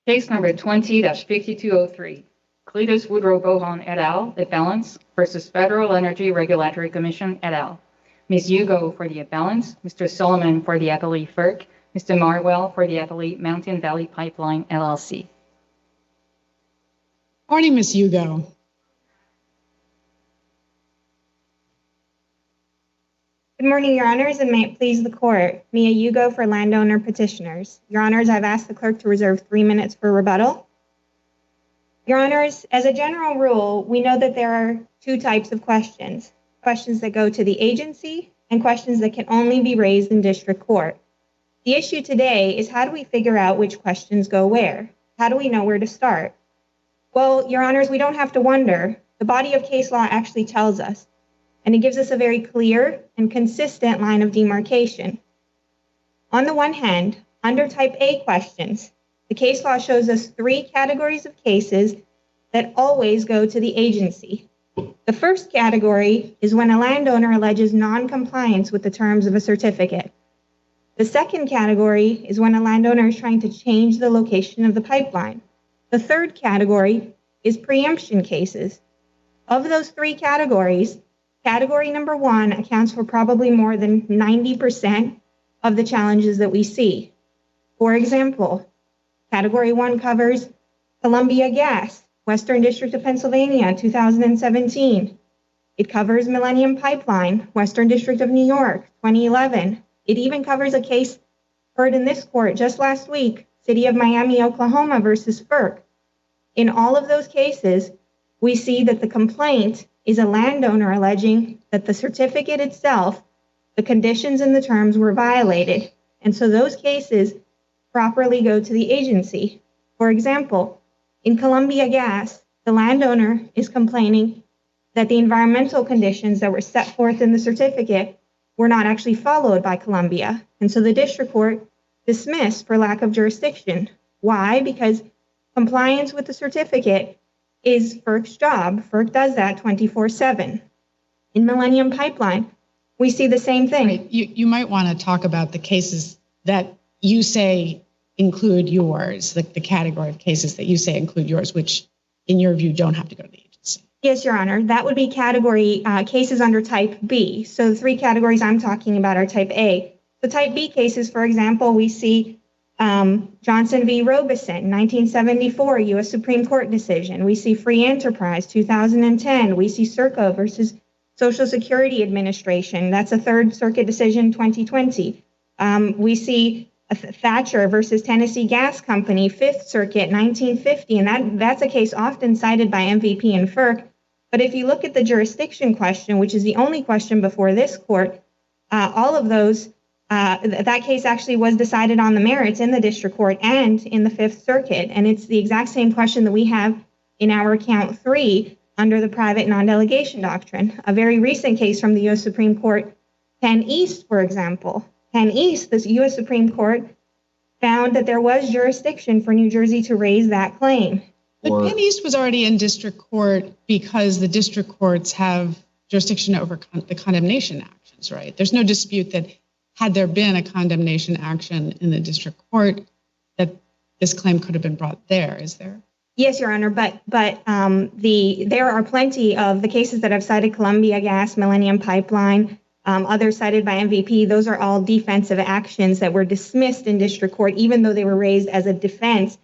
[SPEAKER 1] Case number 20-5203, Cletus Bohon et al., appellants versus Federal Energy Regulatory Commission et al. Ms. Hugo for the appellants, Mr. Solomon for the appellee FERC, Mr. Marwell for the appellee Mountain Valley Pipeline LLC.
[SPEAKER 2] Morning, Ms. Hugo.
[SPEAKER 7] Good morning, Your Honors, and may it please the Court. Mia Hugo for landowner petitioners. Your Honors, I've asked the clerk to reserve 3 minutes for rebuttal. Your Honors, as a general rule, we know that there are two types of questions. Questions that go to the agency and questions that can only be raised in district court. The issue today is how do we figure out which questions go where? How do we know where to start? Well, Your Honors, we don't have to wonder. The body of case law actually tells us, and it gives us a very clear and consistent line of demarcation. On the one hand, under type A questions, the case law shows us 3 categories of cases that always go to the agency. The first category is when a landowner alleges non-compliance with the terms of a certificate. The second category is when a landowner is trying to change the location of the pipeline. The third category is preemption cases. Of those 3 categories, category number 1 accounts for probably more than 90% of the challenges that we see. For example, category 1 covers Columbia Gas, Western District of Pennsylvania, 2017. It covers Millennium Pipeline, Western District of New York, 2011. It even covers a case heard in this court just last week, City of Miami, Oklahoma versus FERC. In all of those cases, we see that the complaint is a landowner alleging that the certificate itself, the conditions and the terms were violated. And so those cases properly go to the agency. For example, in Columbia Gas, the landowner is complaining that the environmental conditions that were set forth in the certificate were not actually followed by Columbia. And so the district court dismissed for lack of jurisdiction. Why? Because compliance with the certificate is FERC's job. FERC does that 24/7. In Millennium Pipeline, we see the same thing.
[SPEAKER 2] Right. You might want to talk about the cases that you say include yours, the category of cases that you say include yours, which in your view don't have to go to the agency.
[SPEAKER 7] Yes, Your Honor. That would be category cases under type B. So the 3 categories I'm talking about are type A. The type B cases, for example, we see Johnson v. Robeson, 1974, U.S. Supreme Court decision. We see Free Enterprise, 2010. We see Serco versus Social Security Administration. That's a Third Circuit decision, 2020. We see Thatcher versus Tennessee Gas Company, Fifth Circuit, 1950. And that's a case often cited by MVP and FERC. But if you look at the jurisdiction question, which is the only question before this court, all of those that case actually was decided on the merits in the district court and in the Fifth Circuit. And it's the exact same question that we have in our count 3 under the private non-delegation doctrine. A very recent case from the U.S. Supreme Court, Penn East, for example. Penn East, the U.S. Supreme Court found that there was jurisdiction for New Jersey to raise that claim.
[SPEAKER 2] But Penn East was already in district court because the district courts have jurisdiction over the condemnation actions, right? There's no dispute that had there been a condemnation action in the district court, that this claim could have been brought there, is there?
[SPEAKER 7] Yes, Your Honor, but there are plenty of the cases that I've cited, Columbia Gas, Millennium Pipeline, others cited by MVP. Those are all defensive actions that were dismissed in district court, even though they were raised as a defense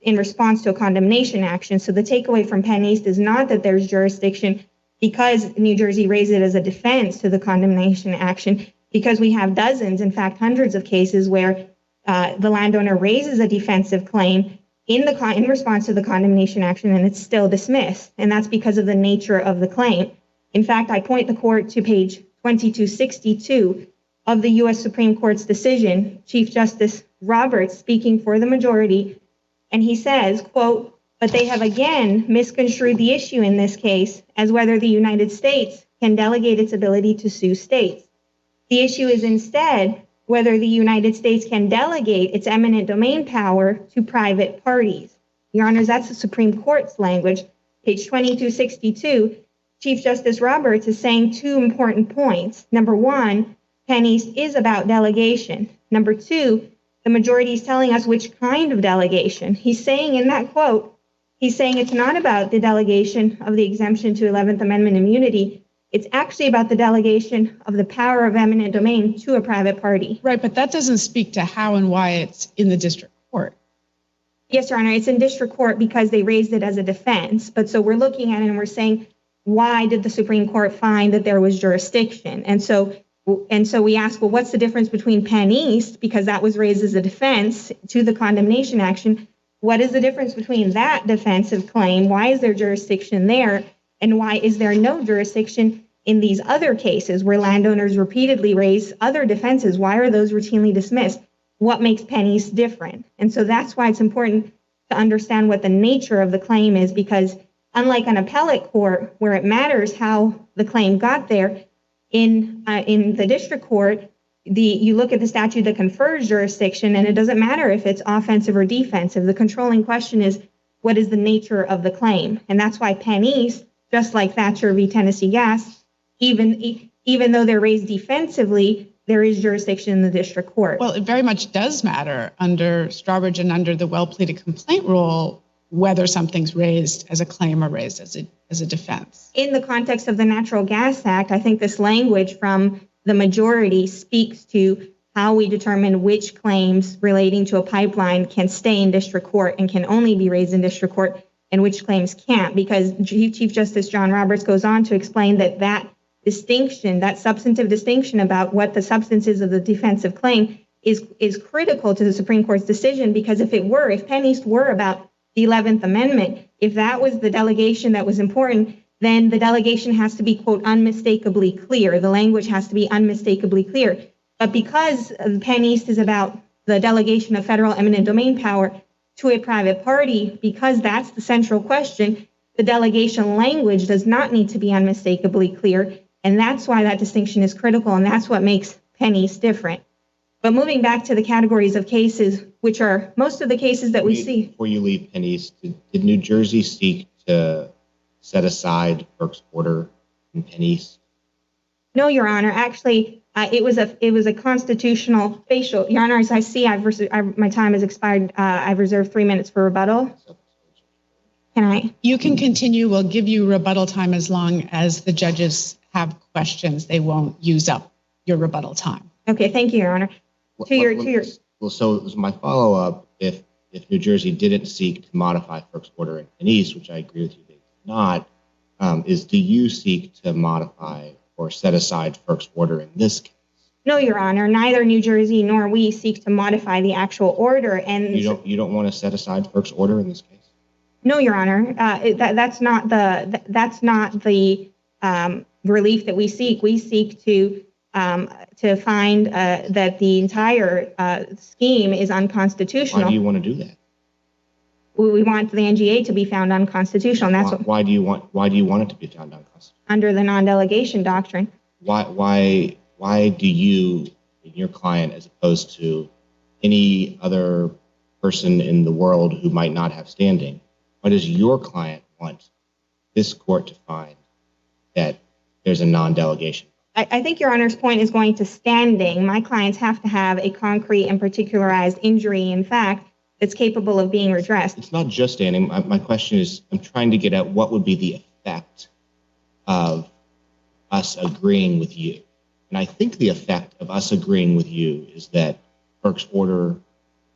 [SPEAKER 7] in response to a condemnation action. So the takeaway from Penn East is not that there's jurisdiction because New Jersey raised it as a defense to the condemnation action, because we have dozens, in fact, hundreds of cases where the landowner raises a defensive claim in response to the condemnation action and it's still dismissed. And that's because of the nature of the claim. In fact, I point the court to page 2262 of the U.S. Supreme Court's decision, Chief Justice Roberts speaking for the majority, and he says, quote, "But they have again misconstrued the issue in this case as whether the United States can delegate its ability to sue states. The issue is instead whether the United States can delegate its eminent domain power to private parties." Your Honors, that's the Supreme Court's language. Page 2262, Chief Justice Roberts is saying 2 important points. Number 1, Penn East is about delegation. Number 2, the majority is telling us which kind of delegation. He's saying in that quote, he's saying it's not about the delegation of the exemption to 11th Amendment immunity. It's actually about the delegation of the power of eminent domain to a private party.
[SPEAKER 2] Right, but that doesn't speak to how and why it's in the district court.
[SPEAKER 7] Yes, Your Honor, it's in district court because they raised it as a defense. But so we're looking at it and we're saying, why did the Supreme Court find that there was jurisdiction? And so we ask, well, what's the difference between Penn East, because that was raised as a defense to the condemnation action? What is the difference between that defensive claim? Why is there jurisdiction there? And why is there no jurisdiction in these other cases where landowners repeatedly raise other defenses? Why are those routinely dismissed? What makes Penn East different? And so that's why it's important to understand what the nature of the claim is, because unlike an appellate court where it matters how the claim got there, in the district court, you look at the statute that confers jurisdiction, and it doesn't matter if it's offensive or defensive. The controlling question is, what is the nature of the claim? And that's why Penn East, just like Thatcher v. Tennessee Gas, even though they're raised defensively, there is jurisdiction in the district court.
[SPEAKER 2] Well, it very much does matter under Strawbridge and under the well-pleaded complaint rule whether something's raised as a claim or raised as a defense.
[SPEAKER 7] In the context of the Natural Gas Act, I think this language from the majority speaks to how we determine which claims relating to a pipeline can stay in district court and can only be raised in district court, and which claims can't, because Chief Justice John Roberts goes on to explain that distinction, that substantive distinction about what the substance is of the defensive claim is critical to the Supreme Court's decision, because if Penn East were about the 11th Amendment, if that was the delegation that was important, then the delegation has to be, quote, unmistakably clear. The language has to be unmistakably clear. But because Penn East is about the delegation of federal eminent domain power to a private party, because that's the central question, the delegation language does not need to be unmistakably clear. And that's why that distinction is critical, and that's what makes Penn East different. But moving back to the categories of cases, which are most of the cases that we see.
[SPEAKER 5] Before you leave Penn East, did New Jersey seek to set aside FERC's order in Penn East?
[SPEAKER 7] No, Your Honor. Actually, it was a constitutional facial. Your Honor, as I see, my time has expired. I've reserved 3 minutes for rebuttal. Can I?
[SPEAKER 2] You can continue. We'll give you rebuttal time as long as the judges have questions. They won't use up your rebuttal time.
[SPEAKER 7] Okay, thank you, Your Honor.
[SPEAKER 5] Well, so it was my follow-up. If New Jersey didn't seek to modify FERC's order in Penn East, which I agree with you they did not, do you seek to modify or set aside FERC's order in this case?
[SPEAKER 7] No, Your Honor. Neither New Jersey nor we seek to modify the actual order. And
[SPEAKER 5] you don't want to set aside FERC's order in this case?
[SPEAKER 7] No, Your Honor. That's not the relief that we seek. We seek to find that the entire scheme is unconstitutional.
[SPEAKER 5] Why do you want to do that?
[SPEAKER 7] We want the NGA to be found unconstitutional. And that's
[SPEAKER 5] why do you want it to be found unconstitutional?
[SPEAKER 7] Under the non-delegation doctrine.
[SPEAKER 5] Why do you, your client, as opposed to any other person in the world who might not have standing, why does your client want this court to find that there's a non-delegation?
[SPEAKER 7] I think Your Honor's point is going to standing. My clients have to have a concrete and particularized injury, in fact, that's capable of being redressed.
[SPEAKER 5] It's not just standing. My question is, I'm trying to get at what would be the effect of us agreeing with you. And I think the effect of us agreeing with you is that FERC's order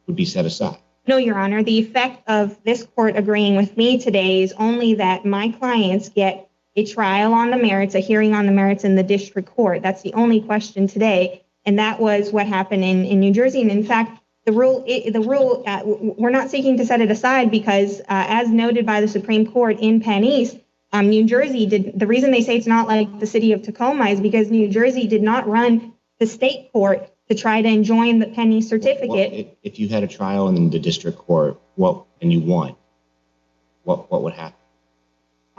[SPEAKER 5] would be set aside.
[SPEAKER 7] No, Your Honor. The effect of this court agreeing with me today is only that my clients get a trial on the merits, a hearing on the merits in the district court. That's the only question today. And that was what happened in New Jersey. And in fact, the rule, we're not seeking to set it aside because as noted by the Supreme Court in Penn East, New Jersey the reason they say it's not like the city of Tacoma is because New Jersey did not run the state court to try to enjoin the Penn East certificate.
[SPEAKER 5] Well, if you had a trial in the district court, and you won, what would happen?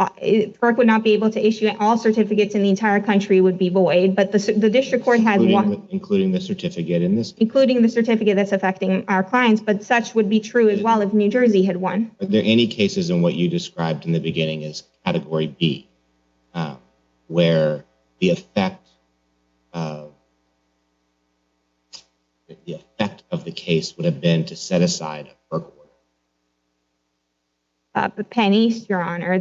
[SPEAKER 7] FERC would not be able to issue all certificates in the entire country would be void, but the district court has one.
[SPEAKER 5] Including the certificate in this?
[SPEAKER 7] Including the certificate that's affecting our clients, but such would be true as well if New Jersey had won.
[SPEAKER 5] Are there any cases in what you described in the beginning as category B, where the effect of the case would have been to set aside a FERC order?
[SPEAKER 7] Pennies, Your Honor.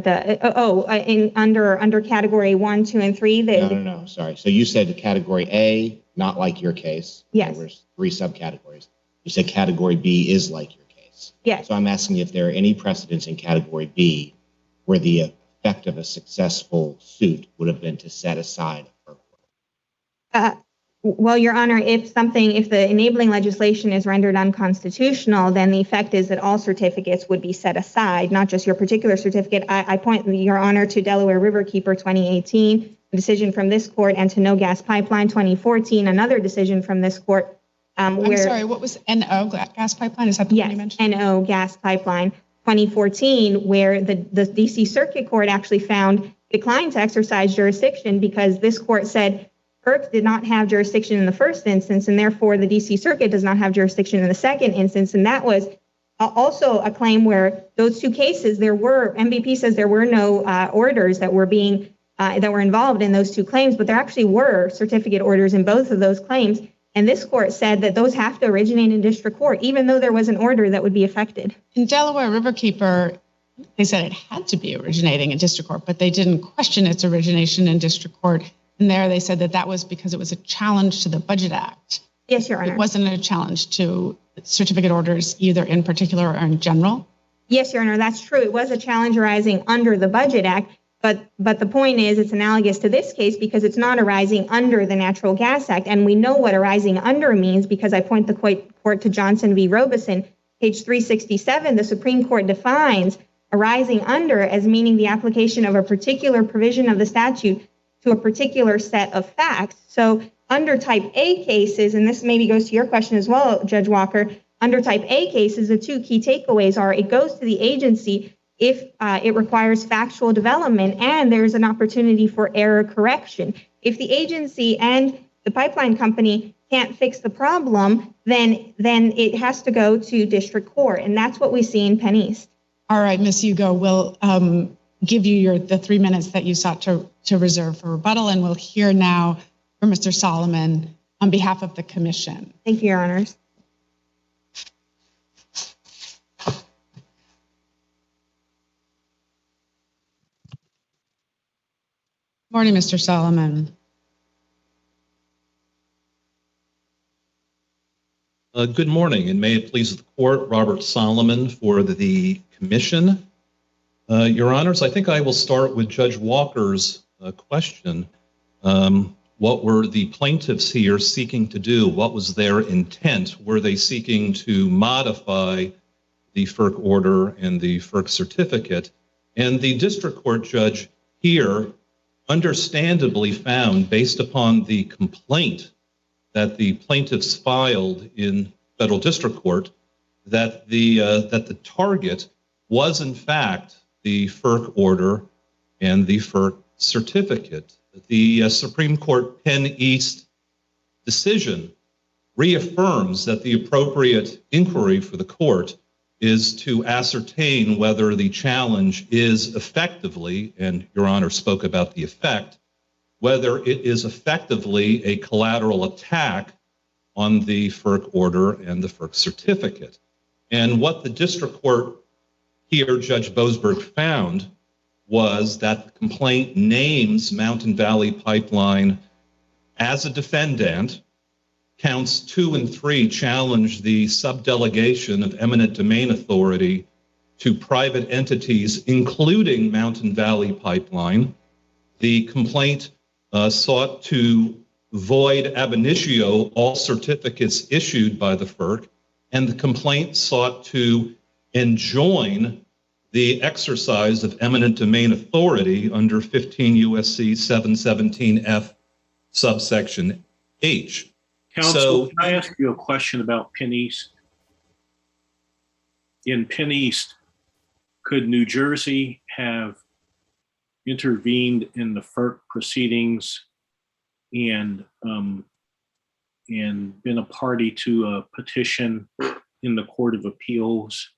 [SPEAKER 7] Under category 1, 2, and 3.
[SPEAKER 5] No. Sorry. So you said category A, not like your case.
[SPEAKER 7] Yes.
[SPEAKER 5] There was 3 subcategories. You said category B is like your case.
[SPEAKER 7] Yes.
[SPEAKER 5] So I'm asking if there are any precedents in category B where the effect of a successful suit would have been to set aside a FERC order.
[SPEAKER 7] Well, Your Honor, if the enabling legislation is rendered unconstitutional, then the effect is that all certificates would be set aside, not just your particular certificate. I point, Your Honor, to Delaware Riverkeeper 2018, a decision from this court, and to No Gas Pipeline 2014, another decision from this court.
[SPEAKER 2] I'm sorry, what was NO gas pipeline? Is that the one you mentioned?
[SPEAKER 7] Yes, NO gas pipeline 2014, where the DC Circuit Court actually declined to exercise jurisdiction because this court said FERC did not have jurisdiction in the first instance, and therefore the DC Circuit does not have jurisdiction in the second instance. And that was also a claim where those 2 cases, MVP says there were no orders that were involved in those 2 claims, but there actually were certificate orders in both of those claims. And this court said that those have to originate in district court, even though there was an order that would be affected.
[SPEAKER 2] In Delaware Riverkeeper, they said it had to be originating in district court, but they didn't question its origination in district court. And there they said that was because it was a challenge to the Budget Act.
[SPEAKER 7] Yes, Your Honor.
[SPEAKER 2] It wasn't a challenge to certificate orders either in particular or in general?
[SPEAKER 7] Yes, Your Honor, that's true. It was a challenge arising under the Budget Act, but the point is it's analogous to this case because it's not arising under the Natural Gas Act. And we know what arising under means because I point the court to Johnson v. Robeson, page 367. The Supreme Court defines arising under as meaning the application of a particular provision of the statute to a particular set of facts. So under type A cases, and this maybe goes to your question as well, Judge Walker, under type A cases, the 2 key takeaways are it goes to the agency if it requires factual development and there's an opportunity for error correction. If the agency and the pipeline company can't fix the problem, then it has to go to district court. And that's what we see in Penn East.
[SPEAKER 2] All right, Ms. Hugo, we'll give you the 3 minutes that you sought to reserve for rebuttal, and we'll hear now from Mr. Solomon on behalf of the commission.
[SPEAKER 7] Thank you, Your Honors.
[SPEAKER 2] Morning, Mr. Solomon.
[SPEAKER 8] Good morning, and may it please the court, Robert Solomon for the commission. Your Honors, I think I will start with Judge Walker's question. What were the plaintiffs here seeking to do? What was their intent? Were they seeking to modify the FERC order and the FERC certificate? And the district court judge here understandably found, based upon the complaint that the plaintiffs filed in federal district court, that the target was in fact the FERC order and the FERC certificate. The Supreme Court Penn East decision reaffirms that the appropriate inquiry for the court is to ascertain whether the challenge is effectively, and Your Honor spoke about the effect, whether it is effectively a collateral attack on the FERC order and the FERC certificate. And what the district court here, Judge Boasberg, found was that the complaint names Mountain Valley Pipeline as a defendant. Counts 2 and 3 challenge the subdelegation of eminent domain authority to private entities, including Mountain Valley Pipeline. The complaint sought to void ab initio all certificates issued by the FERC, and the complaint sought to enjoin the exercise of eminent domain authority under 15 USC 717F subsection H.
[SPEAKER 4] Counsel, can I ask you a question about Penn East? In Penn East, could New Jersey have intervened in the FERC proceedings and been a party to a petition in the Court of Appeals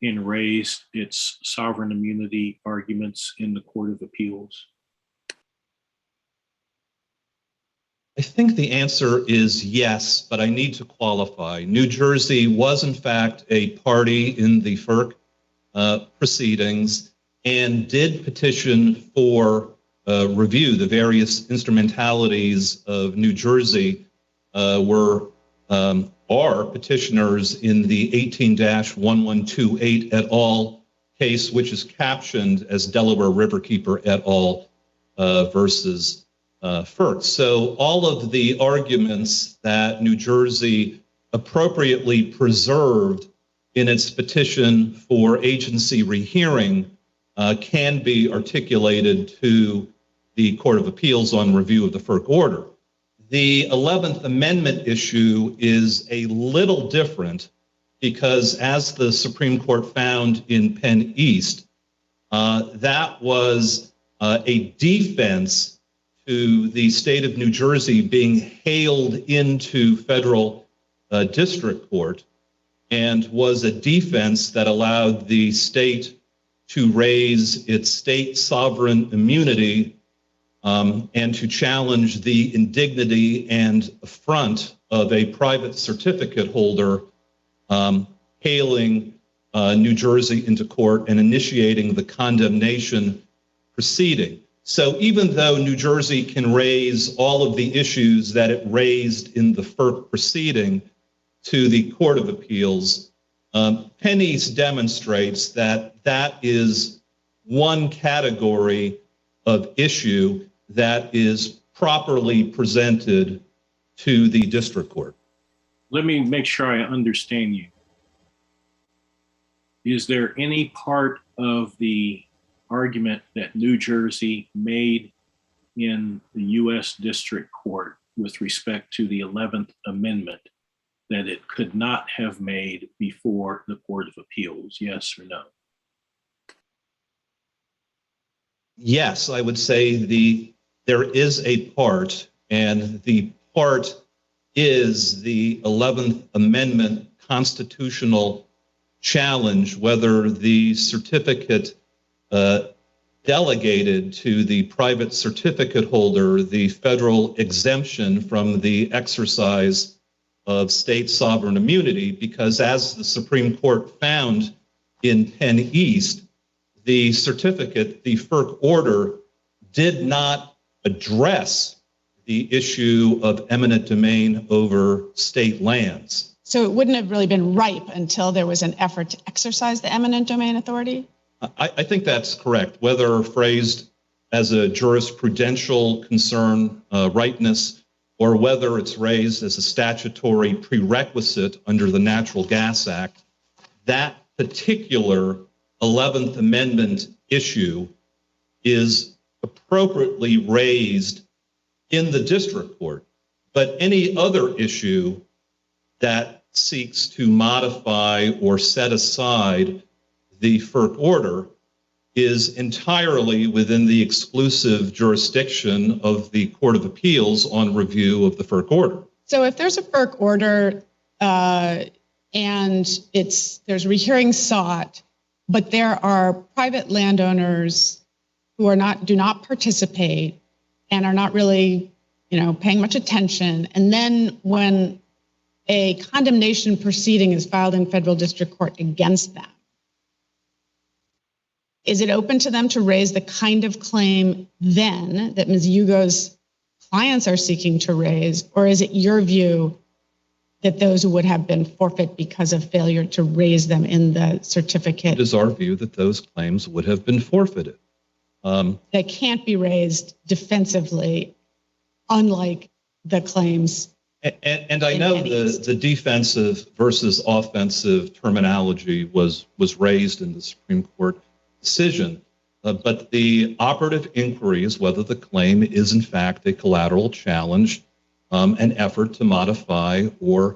[SPEAKER 4] and raised its sovereign immunity arguments in the Court of Appeals?
[SPEAKER 8] I think the answer is yes, but I need to qualify. New Jersey was in fact a party in the FERC proceedings and did petition for review. The various instrumentalities of New Jersey are petitioners in the 18-1128 et al. Case, which is captioned as Delaware Riverkeeper et al. Versus FERC. So all of the arguments that New Jersey appropriately preserved in its petition for agency rehearing can be articulated to the Court of Appeals on review of the FERC order. The 11th Amendment issue is a little different because, as the Supreme Court found in Penn East, that was a defense to the state of New Jersey being hailed into federal district court, and was a defense that allowed the state to raise its state sovereign immunity and to challenge the indignity and affront of a private certificate holder hailing New Jersey into court and initiating the condemnation proceeding. So even though New Jersey can raise all of the issues that it raised in the FERC proceeding to the Court of Appeals, Penn East demonstrates that that is one category of issue that is properly presented to the district court.
[SPEAKER 4] Let me make sure I understand you. Is there any part of the argument that New Jersey made in the U.S. District Court with respect to the 11th Amendment that it could not have made before the Court of Appeals? Yes or no?
[SPEAKER 8] Yes, I would say there is a part, and the part is the 11th Amendment constitutional challenge, whether the certificate delegated to the private certificate holder the federal exemption from the exercise of state sovereign immunity, because as the Supreme Court found in Penn East, the certificate, the FERC order, did not address the issue of eminent domain over state lands.
[SPEAKER 2] So it wouldn't have really been ripe until there was an effort to exercise the eminent domain authority?
[SPEAKER 8] I think that's correct. Whether phrased as a jurisprudential concern, ripeness, or whether it's raised as a statutory prerequisite under the Natural Gas Act, that particular 11th Amendment issue is appropriately raised in the district court. But any other issue that seeks to modify or set aside the FERC order is entirely within the exclusive jurisdiction of the Court of Appeals on review of the FERC order.
[SPEAKER 2] So if there's a FERC order and there's rehearing sought, but there are private landowners who do not participate and are not really, paying much attention, and then when a condemnation proceeding is filed in federal district court against them, is it open to them to raise the kind of claim then that Ms. Hugo's clients are seeking to raise, or is it your view that those would have been forfeit because of failure to raise them in the certificate?
[SPEAKER 8] It is our view that those claims would have been forfeited.
[SPEAKER 2] They can't be raised defensively, unlike the claims.
[SPEAKER 8] And I know the defensive versus offensive terminology was raised in the Supreme Court decision, but the operative inquiry is whether the claim is in fact a collateral challenge, an effort to modify or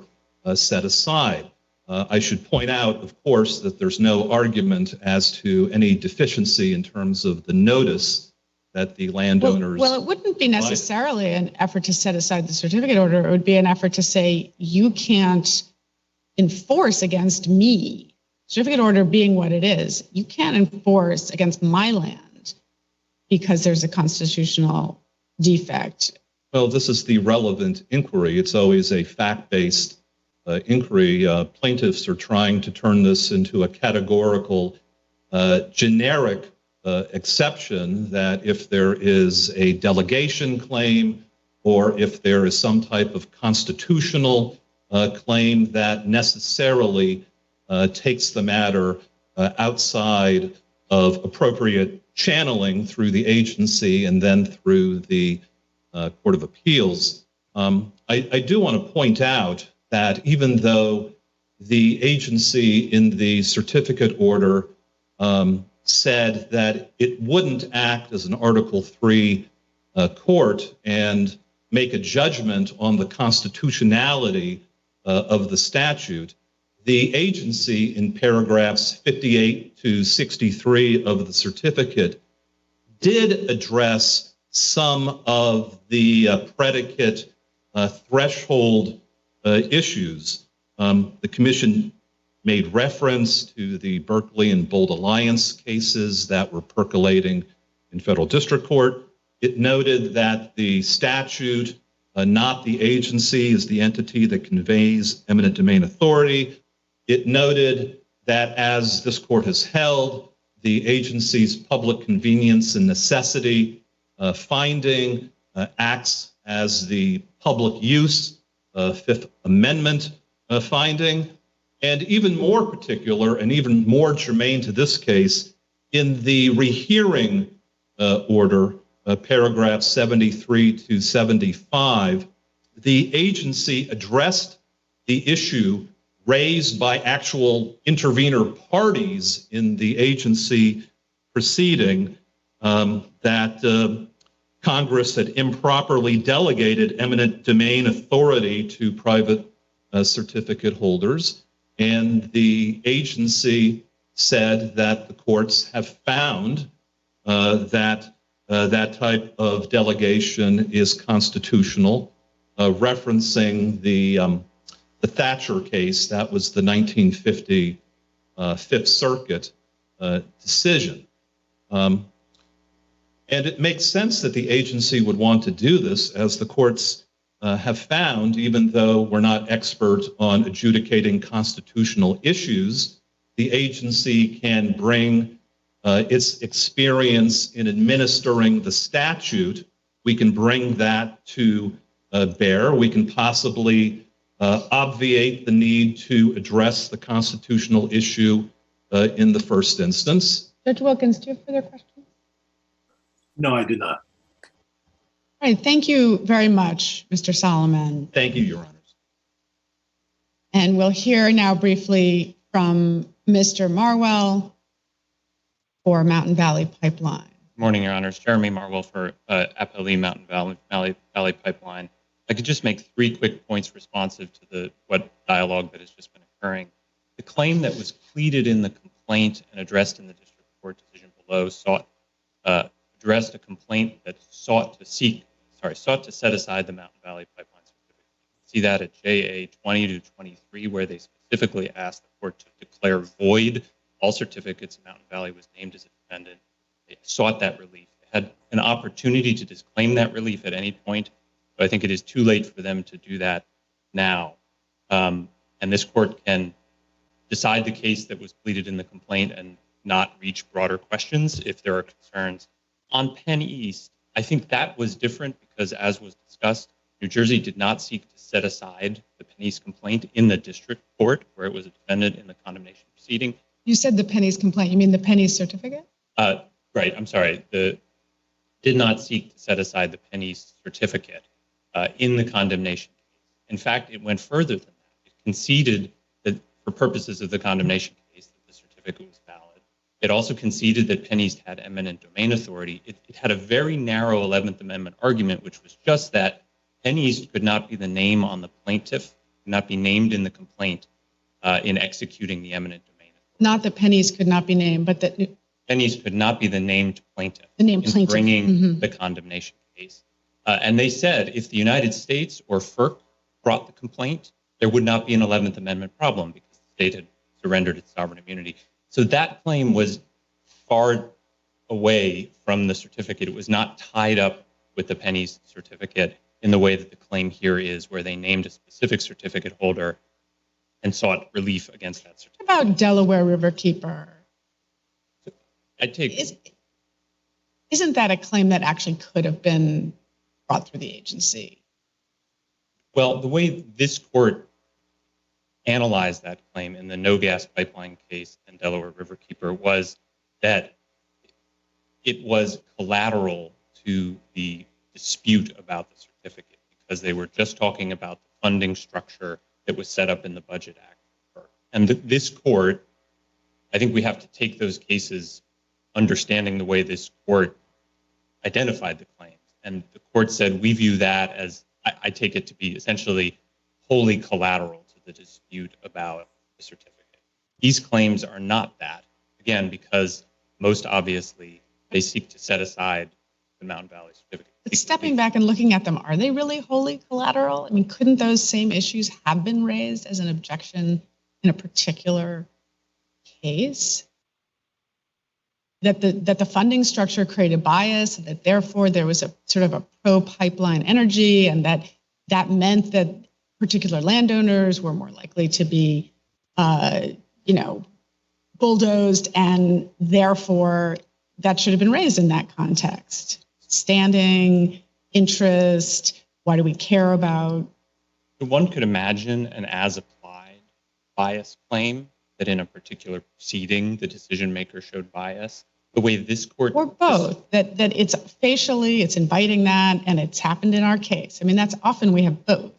[SPEAKER 8] set aside. I should point out, of course, that there's no argument as to any deficiency in terms of the notice that the landowners.
[SPEAKER 2] Well, it wouldn't be necessarily an effort to set aside the certificate order. It would be an effort to say, you can't enforce against me. Certificate order being what it is, you can't enforce against my land because there's a constitutional defect.
[SPEAKER 8] Well, this is the relevant inquiry. It's always a fact-based inquiry. Plaintiffs are trying to turn this into a categorical, generic exception that if there is a delegation claim or if there is some type of constitutional claim that necessarily takes the matter outside of appropriate channeling through the agency and then through the Court of Appeals. I do want to point out that even though the agency in the certificate order said that it wouldn't act as an Article III court and make a judgment on the constitutionality of the statute, the agency in paragraphs 58 to 63 of the certificate did address some of the predicate threshold issues. The commission made reference to the Berkeley and Bold Alliance cases that were percolating in federal district court. It noted that the statute, not the agency, is the entity that conveys eminent domain authority. It noted that as this court has held, the agency's public convenience and necessity finding acts as the public use Fifth Amendment finding, and even more particular and even more germane to this case, in the rehearing order, paragraphs 73 to 75, the agency addressed the issue raised by actual intervener parties in the agency proceeding that Congress had improperly delegated eminent domain authority to private certificate holders. And the agency said that the courts have found that that type of delegation is constitutional, referencing the Thatcher case. That was the 1950 Fifth Circuit decision. And it makes sense that the agency would want to do this, as the courts have found, even though we're not expert on adjudicating constitutional issues, the agency can bring its experience in administering the statute. We can bring that to bear. We can possibly obviate the need to address the constitutional issue in the first instance.
[SPEAKER 2] Judge Wilkins, do you have further questions?
[SPEAKER 4] No, I do not.
[SPEAKER 2] All right, thank you very much, Mr. Solomon.
[SPEAKER 8] Thank you, Your Honors.
[SPEAKER 2] And we'll hear now briefly from Mr. Marwell for Mountain Valley Pipeline.
[SPEAKER 9] Good morning, Your Honors. Jeremy Marwell for Appellee Mountain Valley Pipeline. I could just make 3 quick points responsive to what dialogue that has just been occurring. The claim that was pleaded in the complaint and addressed in the district court decision below addressed a complaint that sought to set aside the Mountain Valley Pipeline certificate. See that at JA 20 to 23, where they specifically asked the court to declare void all certificates. Mountain Valley was named as a defendant. They sought that relief. They had an opportunity to disclaim that relief at any point, but I think it is too late for them to do that now. And this court can decide the case that was pleaded in the complaint and not reach broader questions if there are concerns. On Penn East, I think that was different because, as was discussed, New Jersey did not seek to set aside the Penn East complaint in the district court where it was a defendant in the condemnation proceeding.
[SPEAKER 2] You said the Penn East complaint. You mean the Penn East certificate?
[SPEAKER 9] Right, I'm sorry. Did not seek to set aside the Penn East certificate in the condemnation case. In fact, it went further than that. It conceded that for purposes of the condemnation case that the certificate was valid. It also conceded that Penn East had eminent domain authority. It had a very narrow 11th Amendment argument, which was just that Penn East could not be the name on the plaintiff, could not be named in the complaint in executing the eminent domain authority.
[SPEAKER 2] Not that Penn East could not be named, but that
[SPEAKER 9] Penn East could not be the named plaintiff
[SPEAKER 2] in
[SPEAKER 9] bringing the condemnation case. And they said if the United States or FERC brought the complaint, there would not be an 11th Amendment problem because the state had surrendered its sovereign immunity. So that claim was far away from the certificate. It was not tied up with the Penn East certificate. in the way that the claim here is, where they named a specific certificate holder and sought relief against that certificate.
[SPEAKER 2] What about Delaware Riverkeeper? Isn't that a claim that actually could have been brought through the agency?
[SPEAKER 9] Well, the way this court analyzed that claim in the no gas pipeline case and Delaware Riverkeeper was that it was collateral to the dispute about the certificate, because they were just talking about the funding structure that was set up in the Budget Act. And this court, I think we have to take those cases understanding the way this court identified the claims. And the court said, we view that as, I take it to be essentially wholly collateral to the dispute about the certificate. These claims are not that, again, because most obviously they seek to set aside the Mountain Valley certificate.
[SPEAKER 2] But stepping back and looking at them, are they really wholly collateral? I mean, couldn't those same issues have been raised as an objection in a particular case? That the funding structure created bias, that therefore there was a sort of a pro-pipeline energy, and that meant that particular landowners were more likely to be, bulldozed, and therefore that should have been raised in that context. Standing, interest, why do we care about?
[SPEAKER 9] One could imagine an as-applied bias claim that in a particular proceeding, the decision maker showed bias. The way this court...
[SPEAKER 2] Or both, that it's facially, it's inviting that, and it's happened in our case. I mean, that's often we have both.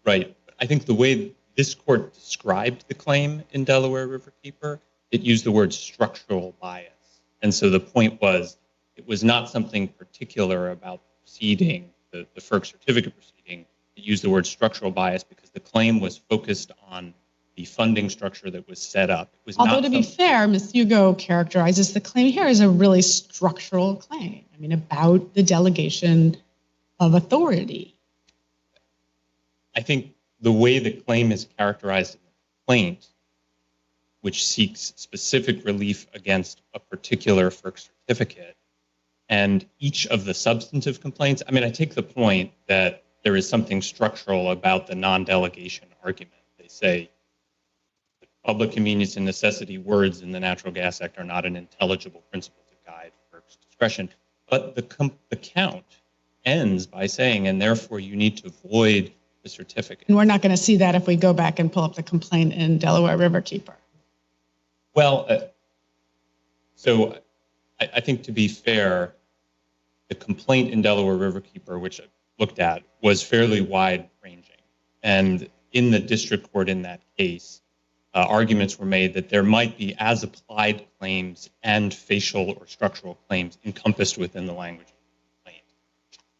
[SPEAKER 9] Right. I think the way this court described the claim in Delaware Riverkeeper, it used the word structural bias. And so the point was, it was not something particular about the proceeding, the FERC certificate proceeding. It used the word structural bias because the claim was focused on the funding structure that was set up. It was
[SPEAKER 2] Although to be fair, Ms. Hugo characterizes the claim here as a really structural claim. I mean, about the delegation of authority.
[SPEAKER 9] I think the way the claim is characterized in the complaint, which seeks specific relief against a particular FERC certificate, and each of the substantive complaints, I mean, I take the point that there is something structural about the non-delegation argument. They say that public convenience and necessity words in the Natural Gas Act are not an intelligible principle to guide FERC's discretion. But the count ends by saying, and therefore you need to void the certificate.
[SPEAKER 2] And we're not going to see that if we go back and pull up the complaint in Delaware Riverkeeper.
[SPEAKER 9] Well, so I think to be fair, the complaint in Delaware Riverkeeper, which I looked at, was fairly wide-ranging. And in the district court in that case, arguments were made that there might be as-applied claims and facial or structural claims encompassed within the language of the complaint.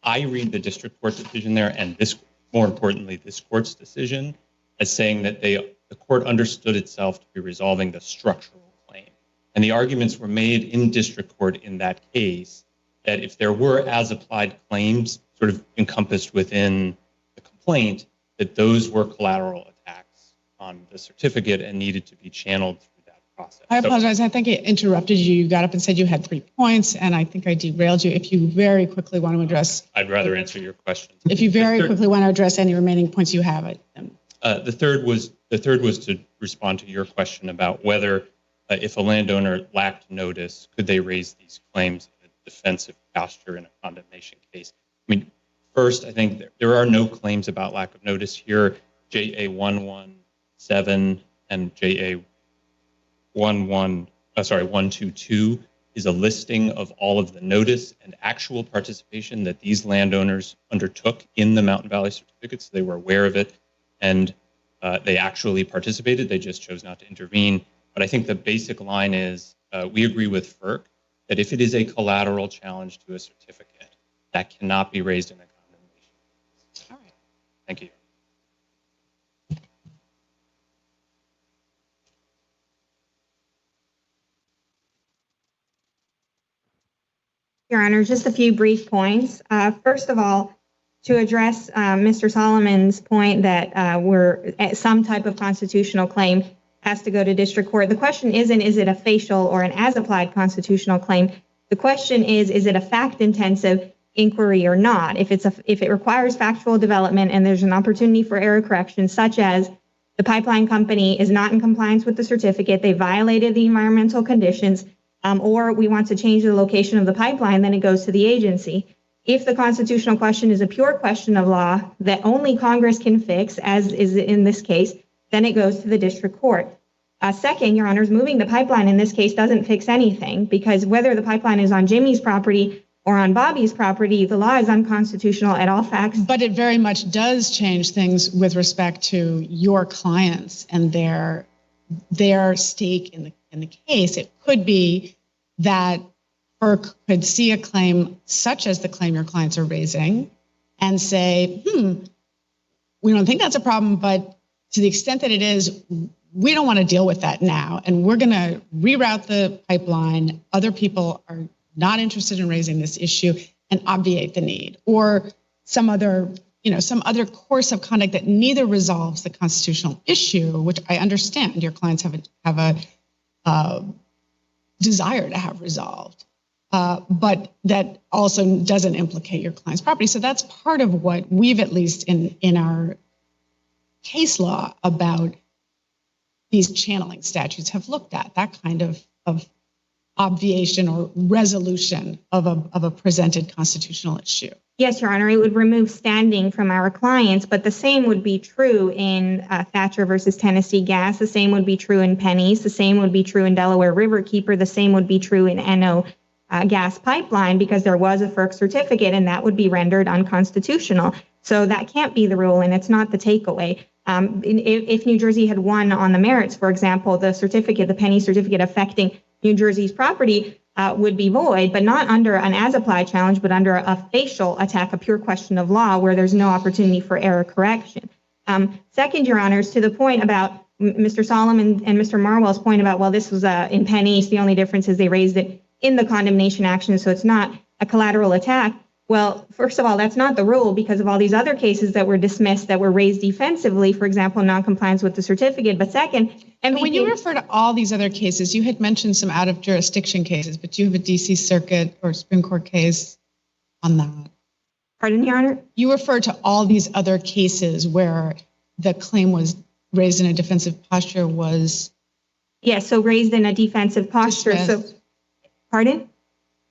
[SPEAKER 9] I read the district court decision there, and this, more importantly, this court's decision, as saying that the court understood itself to be resolving the structural claim. And the arguments were made in district court in that case that if there were as-applied claims sort of encompassed within the complaint, that those were collateral attacks on the certificate and needed to be channeled through that process.
[SPEAKER 2] I apologize. I think I interrupted you. You got up and said you had 3 points, and I think I derailed you. If you very quickly want to address...
[SPEAKER 9] I'd rather answer your question.
[SPEAKER 2] If you very quickly want to address any remaining points you have.
[SPEAKER 9] The third was to respond to your question about whether if a landowner lacked notice, could they raise these claims in a defensive posture in a condemnation case? I mean, first, I think there are no claims about lack of notice here. JA 117 and JA 122 is a listing of all of the notice and actual participation that these landowners undertook in the Mountain Valley certificates. They were aware of it, and they actually participated. They just chose not to intervene. But I think the basic line is we agree with FERC that if it is a collateral challenge to a certificate, that cannot be raised in a condemnation.
[SPEAKER 2] All right.
[SPEAKER 9] Thank you.
[SPEAKER 7] Your Honor, just a few brief points. First of all, to address Mr. Solomon's point that we're at some type of constitutional claim has to go to district court. The question isn't, is it a facial or an as-applied constitutional claim? The question is it a fact-intensive inquiry or not. If it requires factual development and there's an opportunity for error correction, such as the pipeline company is not in compliance with the certificate, they violated the environmental conditions, or we want to change the location of the pipeline, then it goes to the agency. If the constitutional question is a pure question of law that only Congress can fix, as is in this case, then it goes to the district court. Second, Your Honors, moving the pipeline in this case doesn't fix anything, because whether the pipeline is on Jimmy's property or on Bobby's property, the law is unconstitutional at all facts.
[SPEAKER 2] But it very much does change things with respect to your clients and their stake in the case. It could be that FERC could see a claim such as the claim your clients are raising and say, we don't think that's a problem, but to the extent that it is, we don't want to deal with that now, and we're going to reroute the pipeline. Other people are not interested in raising this issue and obviate the need, or some other course of conduct that neither resolves the constitutional issue, which I understand your clients have a desire to have resolved, but that also doesn't implicate your client's property. So that's part of what we've, at least in our case law about these channeling statutes, have looked at, that kind of obviation or resolution of a presented constitutional issue.
[SPEAKER 7] Yes, Your Honor, it would remove standing from our clients, but the same would be true in Thatcher versus Tennessee Gas. The same would be true in Pennies. The same would be true in Delaware Riverkeeper. The same would be true in NO Gas Pipeline, because there was a FERC certificate and that would be rendered unconstitutional. So that can't be the rule, and it's not the takeaway. If New Jersey had won on the merits, for example, the Penny certificate affecting New Jersey's property would be void, but not under an as-applied challenge, but under a facial attack, a pure question of law where there's no opportunity for error correction. Second, Your Honors, to the point about Mr. Solomon and Mr. Marwell's point about, well, this was in Pennies, the only difference is they raised it in the condemnation action, so it's not a collateral attack. Well, first of all, that's not the rule, because of all these other cases that were dismissed that were raised defensively, for example, noncompliance with the certificate. But second, MVP,
[SPEAKER 2] when you refer to all these other cases, you had mentioned some out of jurisdiction cases, but do you have a DC Circuit or Supreme Court case on that?
[SPEAKER 7] Pardon, Your Honor?
[SPEAKER 2] You refer to all these other cases where the claim was raised in a defensive posture was...
[SPEAKER 7] Yes, so raised in a defensive posture.
[SPEAKER 2] Dismissed.
[SPEAKER 7] So, pardon?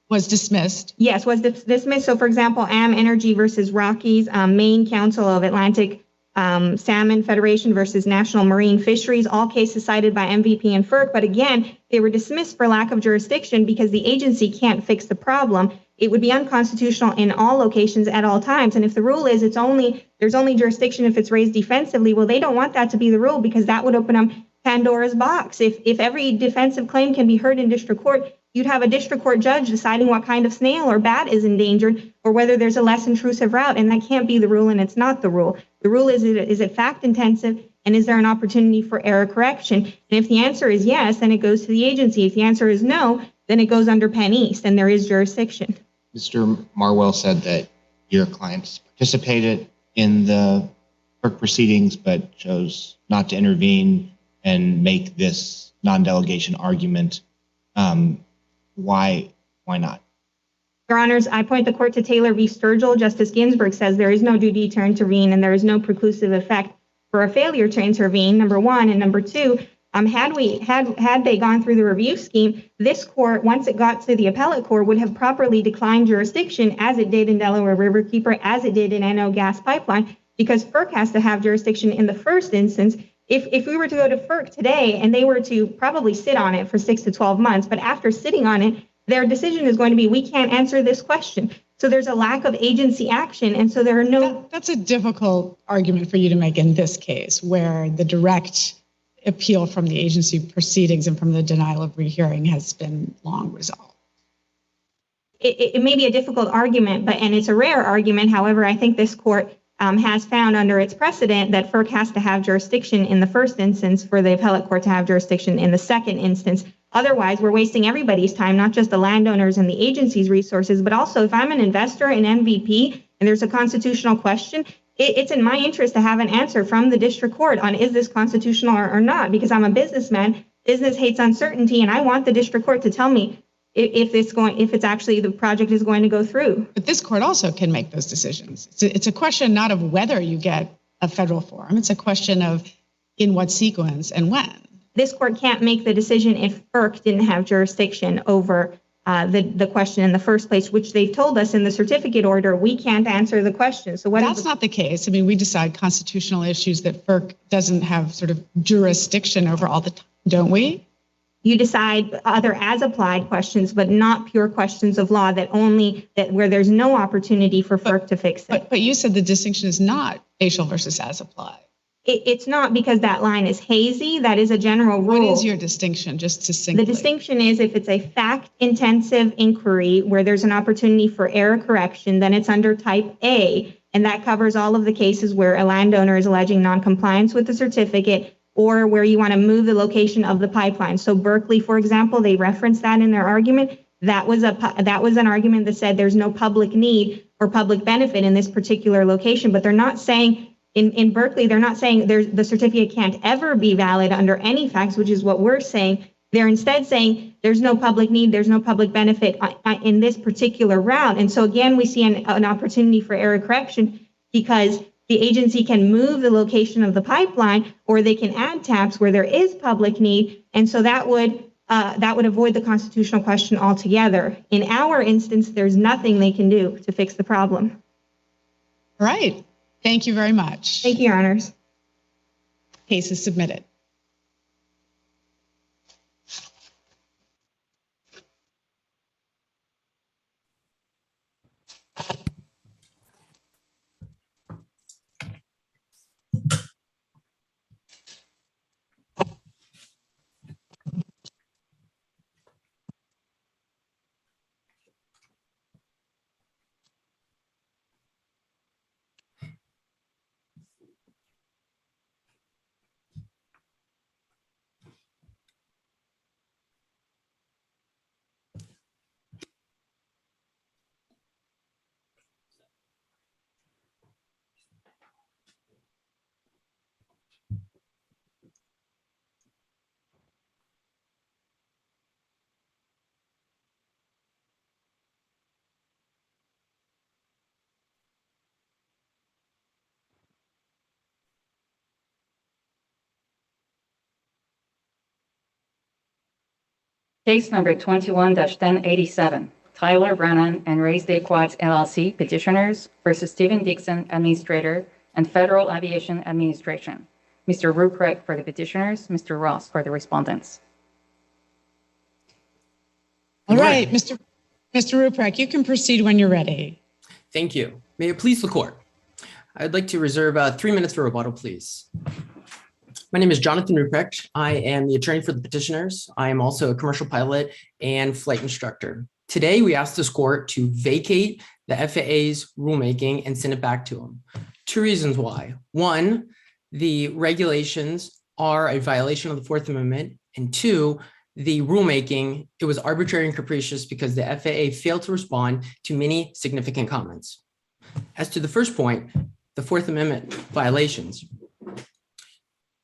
[SPEAKER 2] Was dismissed.
[SPEAKER 7] Yes, was dismissed. So, for example, AM Energy versus Rockies, Maine Council of Atlantic Salmon Federation versus National Marine Fisheries, all cases cited by MVP and FERC. But again, they were dismissed for lack of jurisdiction because the agency can't fix the problem. It would be unconstitutional in all locations at all times. And if the rule is there's only jurisdiction if it's raised defensively, well, they don't want that to be the rule, because that would open up Pandora's box. If every defensive claim can be heard in district court, you'd have a district court judge deciding what kind of snail or bat is endangered, or whether there's a less intrusive route, and that can't be the rule, and it's not the rule. The rule is it fact intensive, and is there an opportunity for error correction? And if the answer is yes, then it goes to the agency. If the answer is no, then it goes under Penn East, and there is jurisdiction.
[SPEAKER 5] Mr. Marwell said that your clients participated in the FERC proceedings, but chose not to intervene and make this non-delegation argument. Why not?
[SPEAKER 7] Your Honors, I point the court to Taylor v. Sturgill. Justice Ginsburg says there is no duty to intervene and there is no preclusive effect for a failure to intervene, number one. And number two, had they gone through the review scheme, this court, once it got to the appellate court, would have properly declined jurisdiction, as it did in Delaware Riverkeeper, as it did in NO Gas Pipeline, because FERC has to have jurisdiction in the first instance. If we were to go to FERC today and they were to probably sit on it for 6 to 12 months, but after sitting on it, their decision is going to be, we can't answer this question. So there's a lack of agency action. And so there are no...
[SPEAKER 2] That's a difficult argument for you to make in this case, where the direct appeal from the agency proceedings and from the denial of rehearing has been long resolved.
[SPEAKER 7] It may be a difficult argument, and it's a rare argument. However, I think this court has found under its precedent that FERC has to have jurisdiction in the first instance for the appellate court to have jurisdiction in the second instance. Otherwise, we're wasting everybody's time, not just the landowners and the agency's resources, but also if I'm an investor in MVP and there's a constitutional question, it's in my interest to have an answer from the district court on is this constitutional or not, because I'm a businessman. Business hates uncertainty, and I want the district court to tell me if it's actually the project is going to go through.
[SPEAKER 2] But this court also can make those decisions. It's a question not of whether you get a federal forum. It's a question of in what sequence and when.
[SPEAKER 7] This court can't make the decision if FERC didn't have jurisdiction over the question in the first place, which they've told us in the certificate order, we can't answer the question. So
[SPEAKER 2] that's not the case. I mean, we decide constitutional issues that FERC doesn't have sort of jurisdiction over all the time, don't we?
[SPEAKER 7] You decide other as-applied questions, but not pure questions of law where there's no opportunity for FERC to fix it.
[SPEAKER 2] But you said the distinction is not facial versus as-applied.
[SPEAKER 7] It's not, because that line is hazy. That is a general rule.
[SPEAKER 2] What is your distinction, just succinctly?
[SPEAKER 7] The distinction is if it's a fact-intensive inquiry where there's an opportunity for error correction, then it's under type A, and that covers all of the cases where a landowner is alleging noncompliance with the certificate or where you want to move the location of the pipeline. So Berkeley, for example, they referenced that in their argument. That was an argument that said there's no public need or public benefit in this particular location, but they're not saying in Berkeley, they're not saying the certificate can't ever be valid under any facts, which is what we're saying. They're instead saying there's no public need, there's no public benefit in this particular route. And so again, we see an opportunity for error correction because the agency can move the location of the pipeline, or they can add taps where there is public need. And so that would avoid the constitutional question altogether. In our instance, there's nothing they can do to fix the problem.
[SPEAKER 2] All right. Thank you very much.
[SPEAKER 7] Thank you, Your Honors.
[SPEAKER 2] Case is submitted.
[SPEAKER 1] Case number 21-1087, Tyler Brennan and Race Day Quads LLC petitioners versus Stephen Dickson, administrator, and Federal Aviation Administration. Mr. Ruprecht for the petitioners, Mr. Ross for the respondents.
[SPEAKER 2] All right, Mr. Ruprecht, you can proceed when you're ready.
[SPEAKER 10] Thank you. May it please the court. I'd like to reserve 3 minutes for rebuttal, please. My name is Jonathan Ruprecht. I am the attorney for the petitioners. I am also a commercial pilot and flight instructor. Today, we ask this court to vacate the FAA's rulemaking and send it back to them. 2 reasons why. 1, the regulations are a violation of the Fourth Amendment. And 2, the rulemaking, it was arbitrary and capricious because the FAA failed to respond to many significant comments. As to the first point, the Fourth Amendment violations.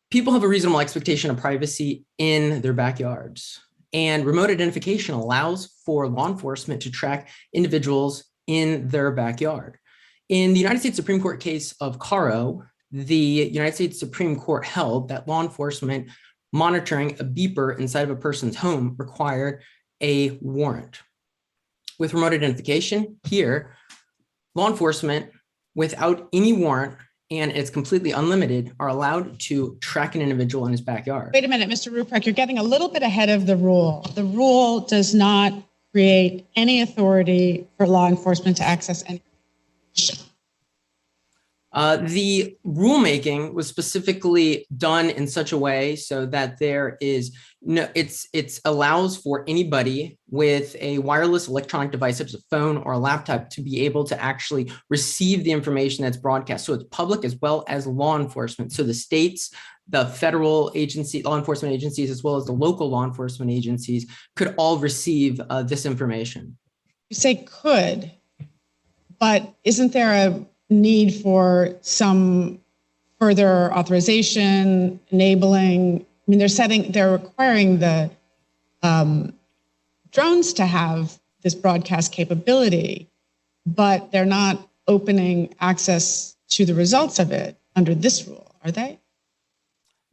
[SPEAKER 10] People have a reasonable expectation of privacy in their backyards, and remote identification allows for law enforcement to track individuals in their backyard. In the United States Supreme Court case of Caro, the United States Supreme Court held that law enforcement monitoring a beeper inside of a person's home required a warrant. With remote identification here, law enforcement without any warrant, and it's completely unlimited, are allowed to track an individual in his backyard.
[SPEAKER 2] Wait a minute, Mr. Ruprecht, you're getting a little bit ahead of the rule. The rule does not create any authority for law enforcement to access any.
[SPEAKER 10] The rulemaking was specifically done in such a way so that there is no, it allows for anybody with a wireless electronic device, such as a phone or a laptop, to be able to actually receive the information that's broadcast. So it's public as well as law enforcement. So the states, the federal agency, law enforcement agencies, as well as the local law enforcement agencies could all receive this information.
[SPEAKER 2] You say could, but isn't there a need for some further authorization, enabling? I mean, they're requiring the drones to have this broadcast capability, but they're not opening access to the results of it under this rule, are they?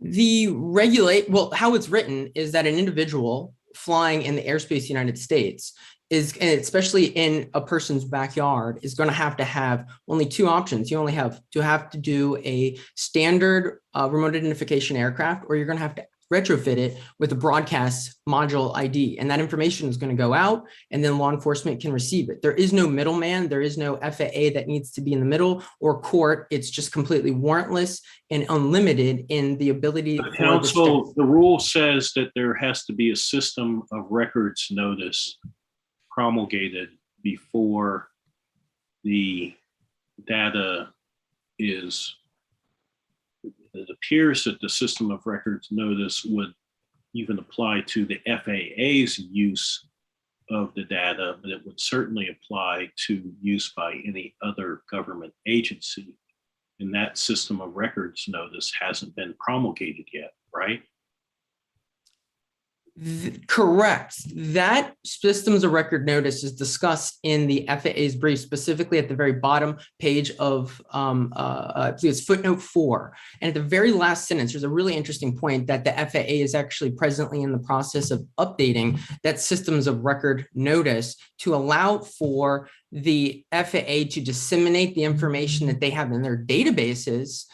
[SPEAKER 10] Well, how it's written is that an individual flying in the airspace of the United States is, and especially in a person's backyard, is going to have only two options. You only have to do a standard remote identification aircraft, or you're going to have to retrofit it with a broadcast module ID. And that information is going to go out, and then law enforcement can receive it. There is no middleman. There is no FAA that needs to be in the middle, or court. It's just completely warrantless and unlimited in the ability.
[SPEAKER 4] Counsel, the rule says that there has to be a system of records notice promulgated before the data is. It appears that the system of records notice would even apply to the FAA's use of the data, but it would certainly apply to use by any other government agency. And that system of records notice hasn't been promulgated yet, right?
[SPEAKER 10] Correct. That systems of record notice is discussed in the FAA's brief, specifically at the very bottom page of it's footnote 4. And at the very last sentence, there's a really interesting point that the FAA is actually presently in the process of updating that systems of record notice to allow for the FAA to disseminate the information that they have in their databases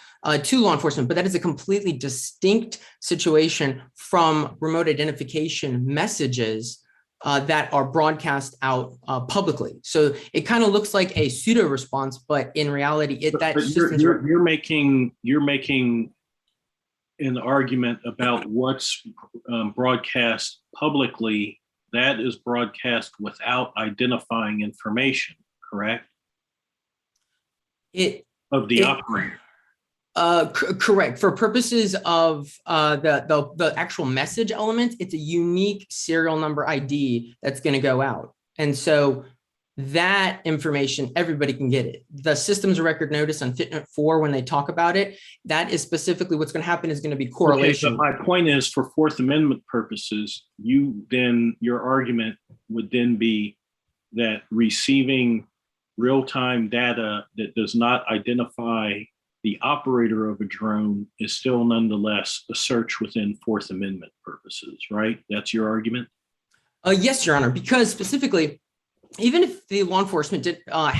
[SPEAKER 10] to law enforcement, but that is a completely distinct situation from remote identification messages that are broadcast out publicly. So it kind of looks like a pseudo response, but in reality, you're
[SPEAKER 4] making an argument about what's broadcast publicly. That is broadcast without identifying information, correct? Of the operator.
[SPEAKER 10] Correct. For purposes of the actual message element, it's a unique serial number ID that's going to go out. And so that information, everybody can get it. The systems of record notice on footnote 4, when they talk about it, that is specifically what's going to happen is going to be correlation.
[SPEAKER 4] Okay, but my point is, for Fourth Amendment purposes, your argument would then be that receiving real-time data that does not identify the operator of a drone is still nonetheless a search within Fourth Amendment purposes, right? That's your argument?
[SPEAKER 10] Yes, Your Honor, because specifically, even if the law enforcement did not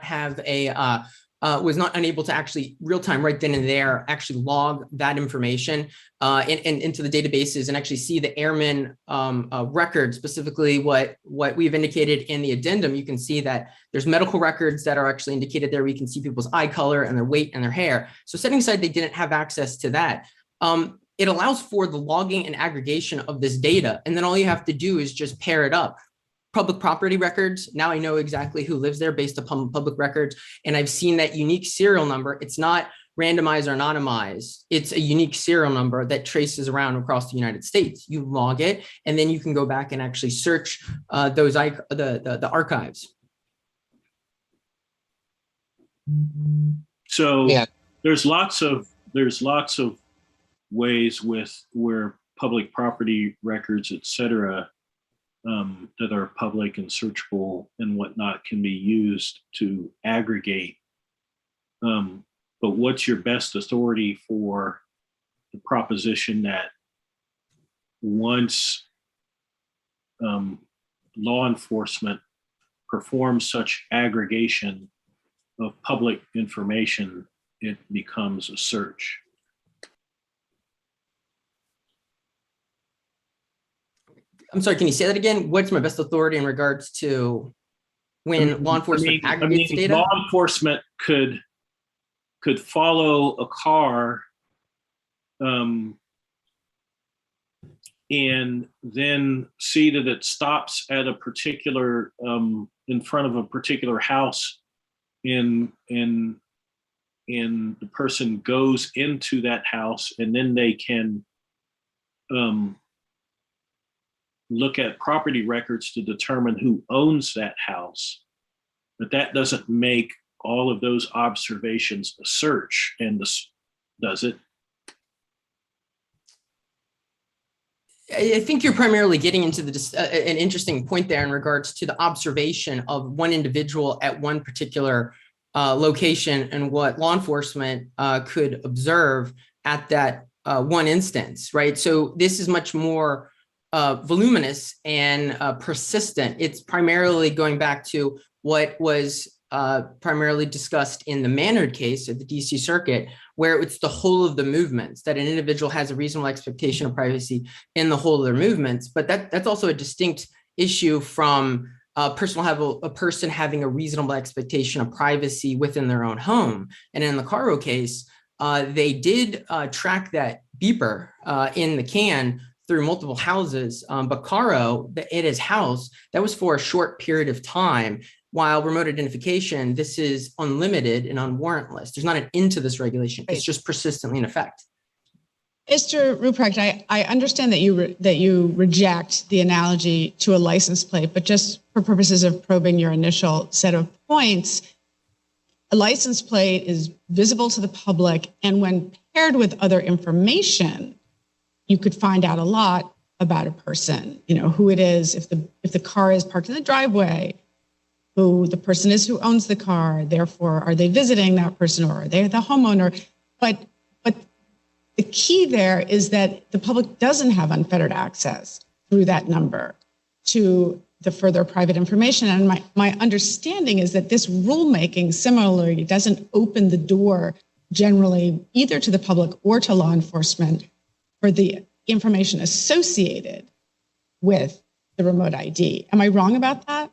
[SPEAKER 10] have was not unable to actually real time right then and there actually log that information into the databases and actually see the airman record, specifically what we've indicated in the addendum, you can see that there's medical records that are actually indicated there. We can see people's eye color and their weight and their hair. So setting aside they didn't have access to that, it allows for the logging and aggregation of this data. And then all you have to do is just pair it up. Public property records. Now I know exactly who lives there based upon public records. And I've seen that unique serial number. It's not randomized or anonymized. It's a unique serial number that traces around across the United States. You log it, and then you can go back and actually search the archives.
[SPEAKER 4] So yeah. There's lots of ways where public property records, et cetera, that are public and searchable and whatnot can be used to aggregate. But what's your best authority for the proposition that once law enforcement performs such aggregation of public information, it becomes a search?
[SPEAKER 10] I'm sorry, can you say that again? What's my best authority in regards to when law enforcement aggregates data?
[SPEAKER 4] Law enforcement could follow a car and then see that it stops at a particular, in front of a particular house, and the person goes into that house, and then they can look at property records to determine who owns that house. But that doesn't make all of those observations a search, and does it?
[SPEAKER 10] I think you're primarily getting into an interesting point there in regards to the observation of one individual at one particular location and what law enforcement could observe at that one instance, right? So this is much more voluminous and persistent. It's primarily going back to what was primarily discussed in the Maynard case at the DC Circuit, where it's the whole of the movements, that an individual has a reasonable expectation of privacy in the whole of their movements. But that's also a distinct issue from a person having a reasonable expectation of privacy within their own home. And in the Caro case, they did track that beeper in the can through multiple houses, but Caro, at his house, that was for a short period of time. While remote identification, this is unlimited and unwarrantless. There's not an end to this regulation. It's just persistently in effect.
[SPEAKER 2] Mr. Ruprecht, I understand that you reject the analogy to a license plate, but just for purposes of probing your initial set of points, a license plate is visible to the public, and when paired with other information, you could find out a lot about a person. You know, who it is, if the car is parked in the driveway, who the person is who owns the car, therefore, are they visiting that person or are they the homeowner? But the key there is that the public doesn't have unfettered access through that number to the further private information. And my understanding is that this rulemaking similarly doesn't open the door generally either to the public or to law enforcement for the information associated with the remote ID. Am I wrong about that?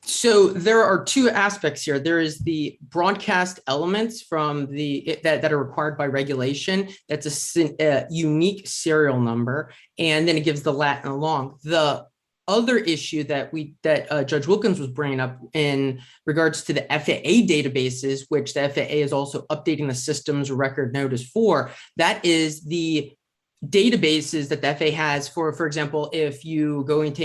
[SPEAKER 10] So there are two aspects here. There is the broadcast elements from that are required by regulation. That's a unique serial number, and then it gives the lat and long. The other issue that Judge Wilkins was bringing up in regards to the FAA databases, which the FAA is also updating the systems record notice for, that is the databases that the FAA has for example, if you go and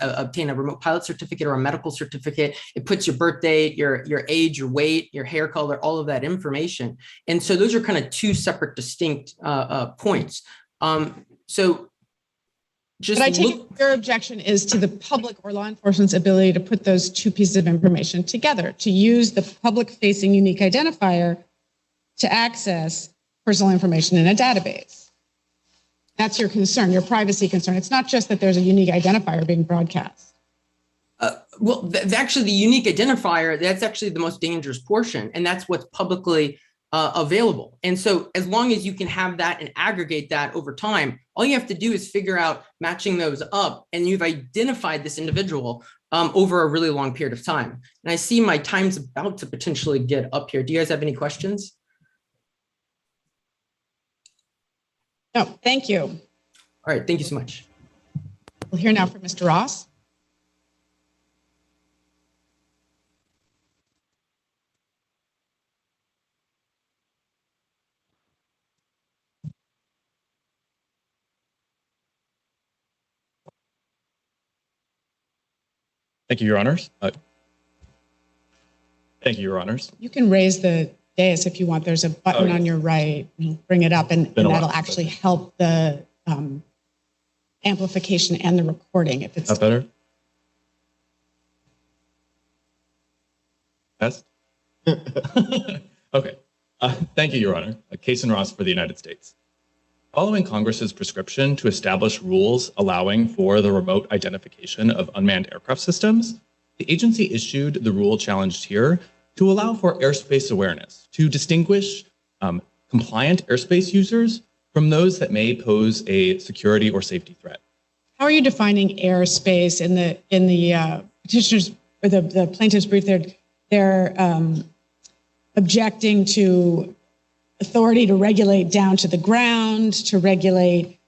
[SPEAKER 10] obtain a remote pilot certificate or a medical certificate, it puts your birth date, your age, your weight, your hair color, all of that information. And so those are kind of two separate distinct points. So just
[SPEAKER 2] but I take it your objection is to the public or law enforcement's ability to put those two pieces of information together, to use the public-facing unique identifier to access personal information in a database. That's your concern, your privacy concern. It's not just that there's a unique identifier being broadcast.
[SPEAKER 10] Well, actually, the unique identifier, that's actually the most dangerous portion, and that's what's publicly available. And so as long as you can have that and aggregate that over time, all you have to do is figure out matching those up, and you've identified this individual over a really long period of time. And I see my time's about to potentially get up here. Do you guys have any questions?
[SPEAKER 2] No, thank you.
[SPEAKER 10] All right, thank you so much.
[SPEAKER 2] We'll hear now from Mr. Ross.
[SPEAKER 9] Thank you, Your Honors. Thank you, Your Honors.
[SPEAKER 2] You can raise the dais if you want. There's a button on your right. Bring it up, and that'll actually help the amplification and the recording. If it's
[SPEAKER 9] that better. Test. Okay. Thank you, Your Honor. Kason Ross for the United States. Following Congress's prescription to establish rules allowing for the remote identification of unmanned aircraft systems, the agency issued the rule challenged here to allow for airspace awareness, to distinguish compliant airspace users from those that may pose a security or safety threat.
[SPEAKER 2] How are you defining airspace in the petitioners or the plaintiff's brief? They're objecting to authority to regulate down to the ground, to regulate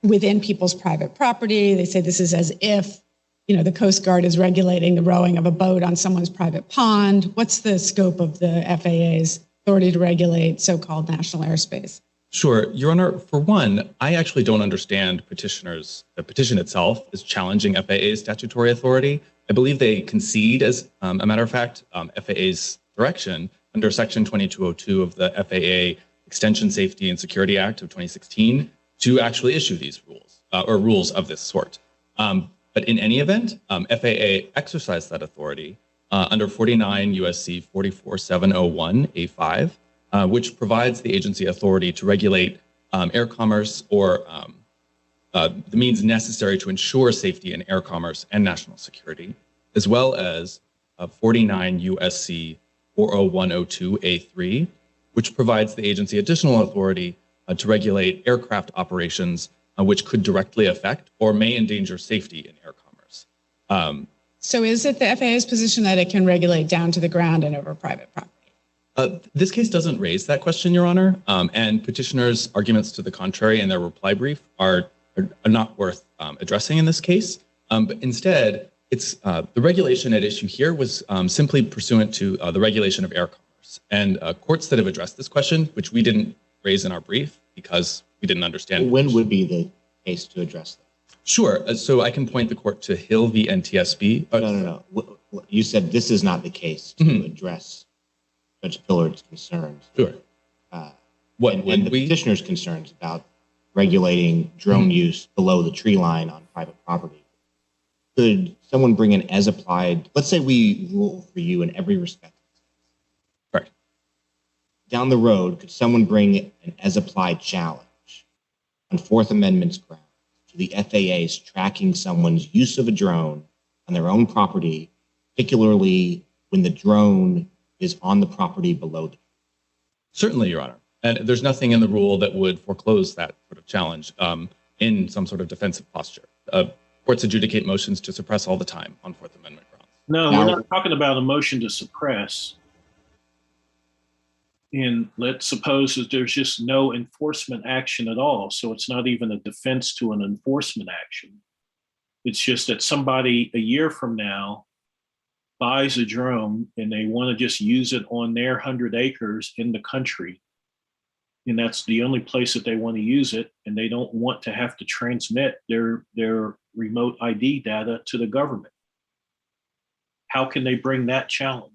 [SPEAKER 2] within people's private property. They say this is as if, the Coast Guard is regulating the rowing of a boat on someone's private pond. What's the scope of the FAA's authority to regulate so-called national airspace?
[SPEAKER 8] Sure, Your Honor. For one, I actually don't understand the petition itself is challenging FAA's statutory authority. I believe they concede, as a matter of fact, FAA's direction under Section 2202 of the FAA Extension Safety and Security Act of 2016
[SPEAKER 11] to actually issue these rules or rules of this sort. But in any event, FAA exercised that authority under 49 USC 44701A5, which provides the agency authority to regulate air commerce or the means necessary to ensure safety in air commerce and national security, as well as 49 USC 40102A3, which provides the agency additional authority to regulate aircraft operations which could directly affect or may endanger safety in air commerce.
[SPEAKER 2] So is it the FAA's position that it can regulate down to the ground and over private property?
[SPEAKER 11] This case doesn't raise that question, Your Honor, and petitioners' arguments to the contrary in their reply brief are not worth addressing in this case. But instead, it's the regulation at issue here was simply pursuant to the regulation of air commerce. And courts that have addressed this question, which we didn't raise in our brief because we didn't understand.
[SPEAKER 5] When would be the case to address that?
[SPEAKER 11] Sure. So I can point the court to Hill v. NTSB.
[SPEAKER 5] No. You said this is not the case to address Judge Pillard's concerns.
[SPEAKER 11] Sure.
[SPEAKER 5] And the petitioner's concerns about regulating drone use below the tree line on private property. Could someone bring an as applied, let's say we rule for you in every respect.
[SPEAKER 11] Right.
[SPEAKER 5] Down the road, could someone bring an as applied challenge on Fourth Amendment's ground to the FAA's tracking someone's use of a drone on their own property, particularly when the drone is on the property below them?
[SPEAKER 11] Certainly, Your Honor. And there's nothing in the rule that would foreclose that sort of challenge in some sort of defensive posture. Courts adjudicate motions to suppress all the time on Fourth Amendment grounds.
[SPEAKER 4] No, we're not talking about a motion to suppress. And let's suppose that there's just no enforcement action at all. So it's not even a defense to an enforcement action. It's just that somebody a year from now buys a drone and they want to just use it on their 100 acres in the country. And that's the only place that they want to use it. And they don't want to have to transmit their remote ID data to the government. How can they bring that challenge?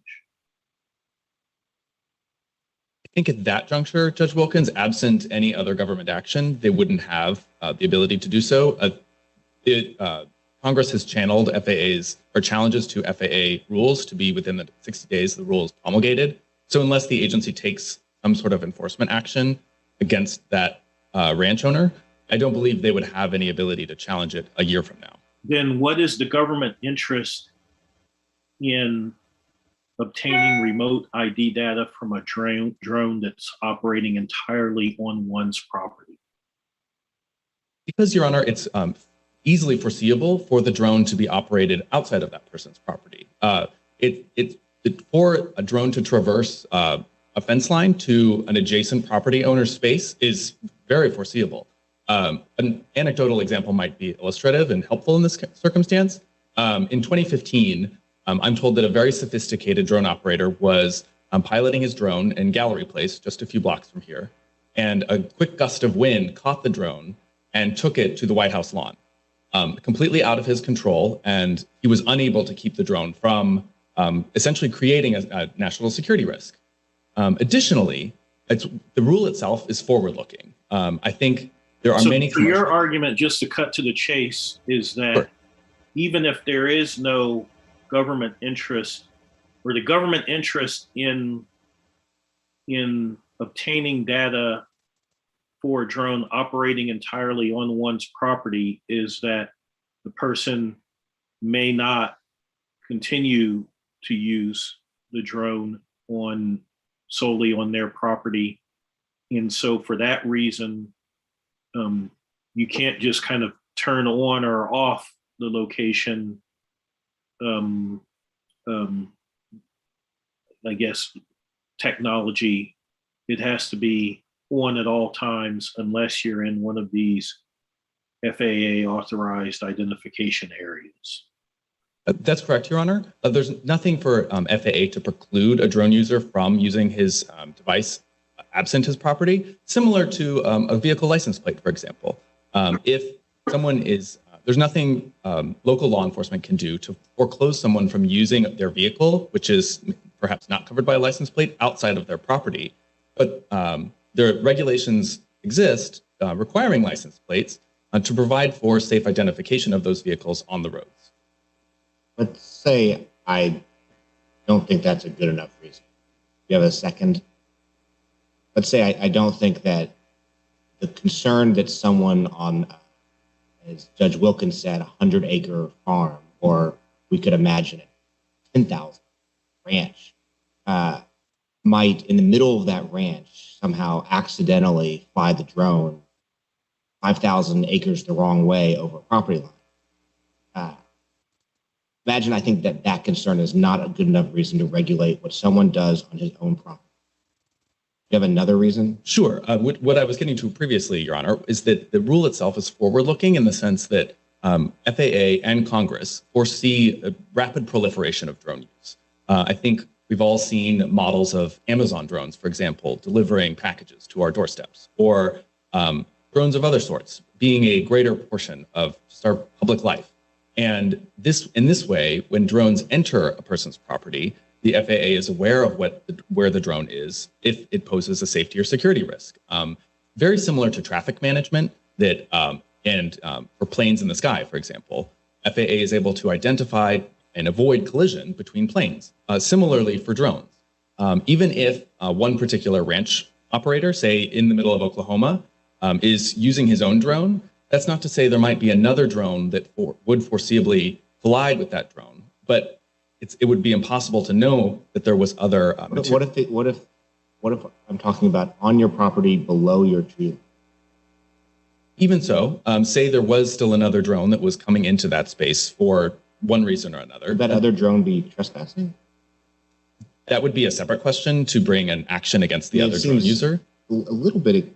[SPEAKER 11] I think at that juncture, Judge Wilkins, absent any other government action, they wouldn't have the ability to do so. Congress has channeled FAA's or challenges to FAA rules to be within the 60 days the rule is promulgated. So unless the agency takes some sort of enforcement action against that ranch owner, I don't believe they would have any ability to challenge it a year from now.
[SPEAKER 4] Then what is the government interest in obtaining remote ID data from a drone that's operating entirely on one's property?
[SPEAKER 11] Because, Your Honor, it's easily foreseeable for the drone to be operated outside of that person's property. For a drone to traverse a fence line to an adjacent property owner's space is very foreseeable. An anecdotal example might be illustrative and helpful in this circumstance. In 2015, I'm told that a very sophisticated drone operator was piloting his drone in Gallery Place, just a few blocks from here, and a quick gust of wind caught the drone and took it to the White House lawn, completely out of his control, and he was unable to keep the drone from essentially creating a national security risk. Additionally, the rule itself is forward-looking. I think there are many.
[SPEAKER 4] So your argument, just to cut to the chase, is that
[SPEAKER 11] Sure.
[SPEAKER 4] even if there is no government interest, or the government interest in obtaining data for a drone operating entirely on one's property, is that the person may not continue to use the drone solely on their property. And so for that reason, you can't just kind of turn on or off the location, I guess, technology. It has to be on at all times unless you're in one of these FAA authorized identification areas.
[SPEAKER 11] That's correct, Your Honor. There's nothing for FAA to preclude a drone user from using his device absent his property, similar to a vehicle license plate, for example. If someone is, there's nothing local law enforcement can do to foreclose someone from using their vehicle, which is perhaps not covered by a license plate, outside of their property. But their regulations exist requiring license plates to provide for safe identification of those vehicles on the roads.
[SPEAKER 5] Let's say I don't think that's a good enough reason. You have a second? Let's say I don't think that the concern that someone on, as Judge Wilkins said, a 100-acre farm, or we could imagine it, 10,000 ranch, might, in the middle of that ranch, somehow accidentally fly the drone 5,000 acres the wrong way over a property line. Imagine, I think that concern is not a good enough reason to regulate what someone does on his own property. Do you have another reason?
[SPEAKER 11] Sure. What I was getting to previously, Your Honor, is that the rule itself is forward-looking in the sense that FAA and Congress foresee a rapid proliferation of drone use. I think we've all seen models of Amazon drones, for example, delivering packages to our doorsteps, or drones of other sorts being a greater portion of just our public life. And in this way, when drones enter a person's property, the FAA is aware of where the drone is if it poses a safety or security risk. Very similar to traffic management for planes in the sky, for example, FAA is able to identify and avoid collision between planes. Similarly for drones, even if one particular ranch operator, say in the middle of Oklahoma, is using his own drone, that's not to say there might be another drone that would foreseeably collide with that drone, but it would be impossible to know that there was other.
[SPEAKER 5] What if I'm talking about on your property below your tree?
[SPEAKER 11] Even so, say there was still another drone that was coming into that space for one reason or another.
[SPEAKER 5] Would that other drone be trespassing?
[SPEAKER 11] That would be a separate question to bring an action against the other drone user.
[SPEAKER 5] A little bit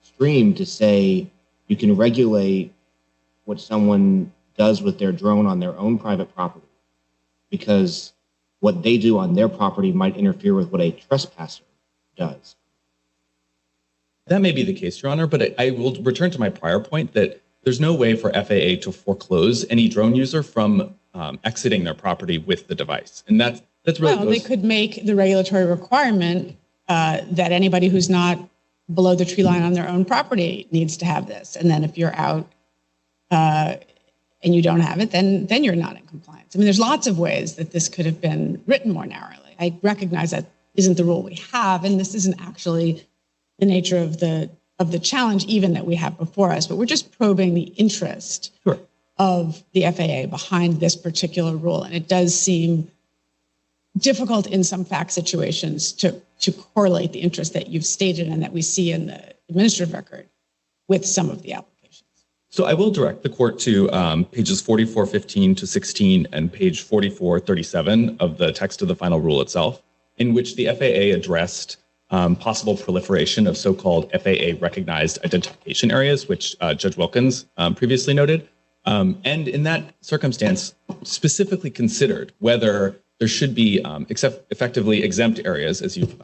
[SPEAKER 5] extreme to say you can regulate what someone does with their drone on their own private property, because what they do on their property might interfere with what a trespasser does.
[SPEAKER 11] That may be the case, Your Honor, but I will return to my prior point that there's no way for FAA to foreclose any drone user from exiting their property with the device. And that's really—
[SPEAKER 2] Well, they could make the regulatory requirement that anybody who's not below the tree line on their own property needs to have this. And then if you're out and you don't have it, then you're not in compliance. I mean, there's lots of ways that this could have been written more narrowly. I recognize that isn't the rule we have, and this isn't actually the nature of the challenge even that we have before us, but we're just probing the interest of the FAA behind this particular rule. And it does seem difficult in some fact situations to correlate the interest that you've stated and that we see in the administrative record with some of the applications.
[SPEAKER 11] So I will direct the court to pages 4415 to 16 and page 4437 of the text of the final rule itself, in which the FAA addressed possible proliferation of so-called FAA-recognized identification areas, which Judge Wilkins previously noted. And in that circumstance, specifically considered whether there should be effectively exempt areas, as you've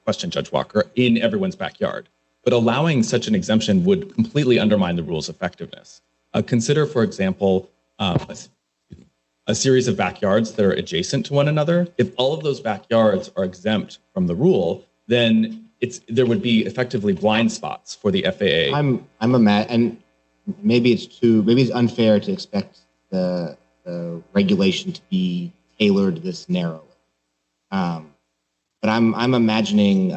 [SPEAKER 11] questioned, Judge Walker, in everyone's backyard. But allowing such an exemption would completely undermine the rule's effectiveness. Consider, for example, a series of backyards that are adjacent to one another. If all of those backyards are exempt from the rule, then there would be effectively blind spots for the FAA.
[SPEAKER 5] And maybe it's unfair to expect the regulation to be tailored this narrowly. But I'm imagining,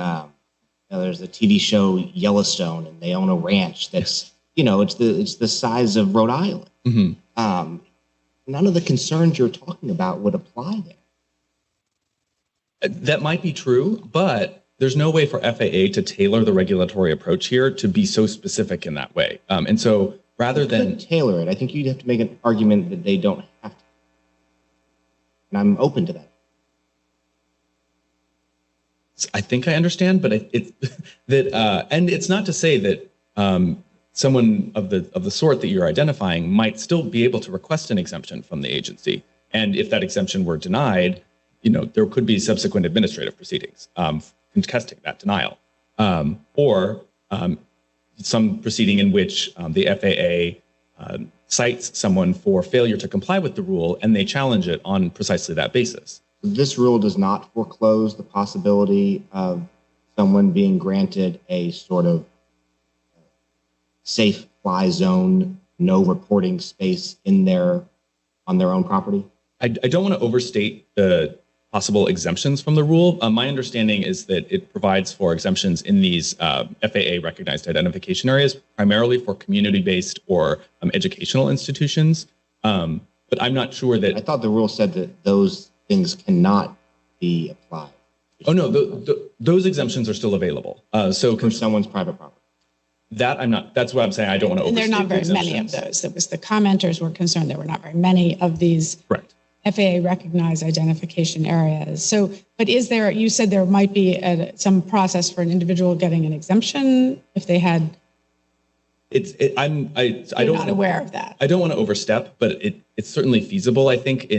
[SPEAKER 5] there's a TV show Yellowstone, and they own a ranch that's, it's the size of Rhode Island.
[SPEAKER 11] Mm-hmm.
[SPEAKER 5] None of the concerns you're talking about would apply there.
[SPEAKER 11] That might be true, but there's no way for FAA to tailor the regulatory approach here to be so specific in that way. And so rather than
[SPEAKER 5] tailor it, I think you'd have to make an argument that they don't have to. And I'm open to that.
[SPEAKER 11] I think I understand, but and it's not to say that someone of the sort that you're identifying might still be able to request an exemption from the agency. And if that exemption were denied, there could be subsequent administrative proceedings contesting that denial, or some proceeding in which the FAA cites someone for failure to comply with the rule, and they challenge it on precisely that basis.
[SPEAKER 5] This rule does not foreclose the possibility of someone being granted a sort of safe fly zone, no reporting space on their own property?
[SPEAKER 11] I don't want to overstate the possible exemptions from the rule. My understanding is that it provides for exemptions in these FAA recognized identification areas, primarily for community-based or educational institutions. But I'm not sure that.
[SPEAKER 5] I thought the rule said that those things cannot be applied.
[SPEAKER 11] Oh no, those exemptions are still available. So
[SPEAKER 5] for someone's private property.
[SPEAKER 11] That I'm not. That's what I'm saying. I don't want to.
[SPEAKER 2] And there are not
[SPEAKER 11] overstate
[SPEAKER 2] very many of those. That was the commenters were concerned there were not very many of these
[SPEAKER 11] Correct.
[SPEAKER 2] FAA recognized identification areas. So, but is there? You said there might be some process for an individual getting an exemption if they had. I'm not aware of that.
[SPEAKER 11] I don't want to overstep, but it's certainly feasible. I think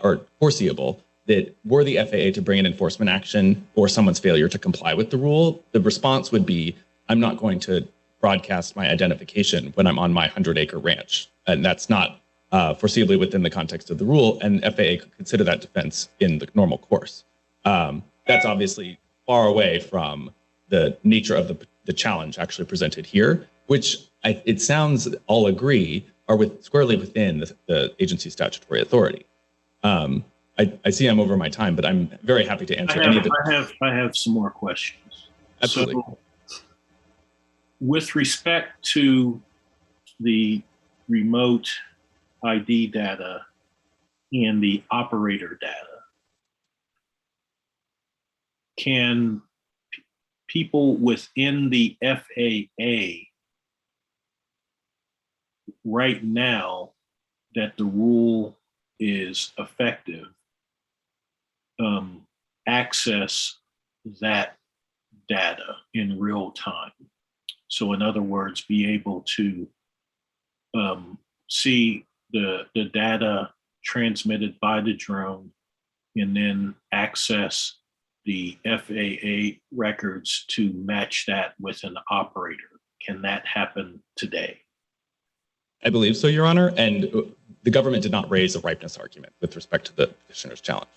[SPEAKER 11] or foreseeable that were the FAA to bring an enforcement action for someone's failure to comply with the rule, the response would be, I'm not going to broadcast my identification when I'm on my 100-acre ranch. And that's not foreseeably within the context of the rule, and FAA could consider that defense in the normal course. That's obviously far away from the nature of the challenge actually presented here, which it sounds all agree are squarely within the agency's statutory authority. I see I'm over my time, but I'm very happy to answer any of the.
[SPEAKER 4] I have some more questions.
[SPEAKER 11] Absolutely.
[SPEAKER 4] So, with respect to the remote ID data and the operator data, can people within the FAA right now that the rule is effective access that data in real time? So in other words, be able to see the data transmitted by the drone and then access the FAA records to match that with an operator. Can that happen today?
[SPEAKER 11] I believe so, Your Honor. And the government did not raise a ripeness argument with respect to the petitioner's challenge.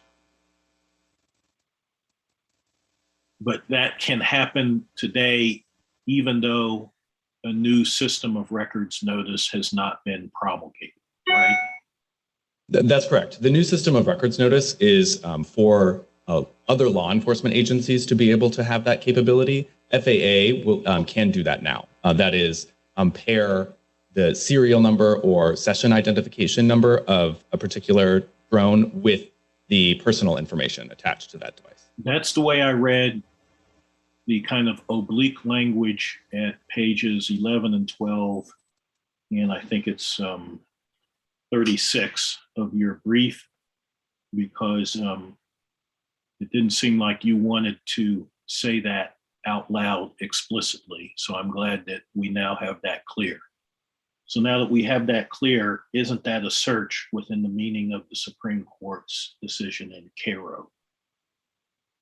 [SPEAKER 4] But that can happen today, even though a new system of records notice has not been promulgated, right?
[SPEAKER 11] That's correct. The new system of records notice is for other law enforcement agencies to be able to have that capability. FAA can do that now. That is, pair the serial number or session identification number of a particular drone with the personal information attached to that device.
[SPEAKER 4] That's the way I read the kind of oblique language at pages 11 and 12, and I think it's 36 of your brief, because it didn't seem like you wanted to say that out loud explicitly. So I'm glad that we now have that clear. So now that we have that clear, isn't that a search within the meaning of the Supreme Court's decision in Cairo?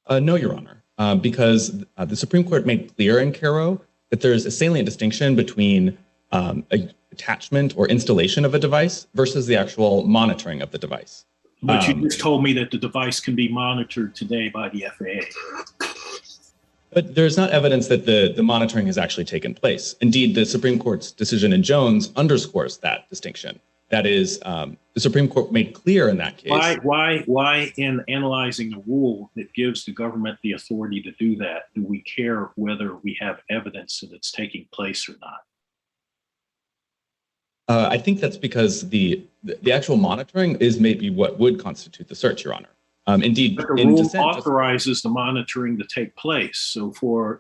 [SPEAKER 11] No, Your Honor, because the Supreme Court made clear in Cairo that there's a salient distinction between attachment or installation of a device versus the actual monitoring of the device.
[SPEAKER 4] But you just told me that the device can be monitored today by the FAA.
[SPEAKER 11] But there's not evidence that the monitoring has actually taken place. Indeed, the Supreme Court's decision in Jones underscores that distinction. That is, the Supreme Court made clear in that case.
[SPEAKER 4] Why in analyzing a rule that gives the government the authority to do that, do we care whether we have evidence that it's taking place or not?
[SPEAKER 11] I think that's because the actual monitoring is maybe what would constitute the search, Your Honor. Indeed,
[SPEAKER 4] but the rule authorizes the monitoring to take place. So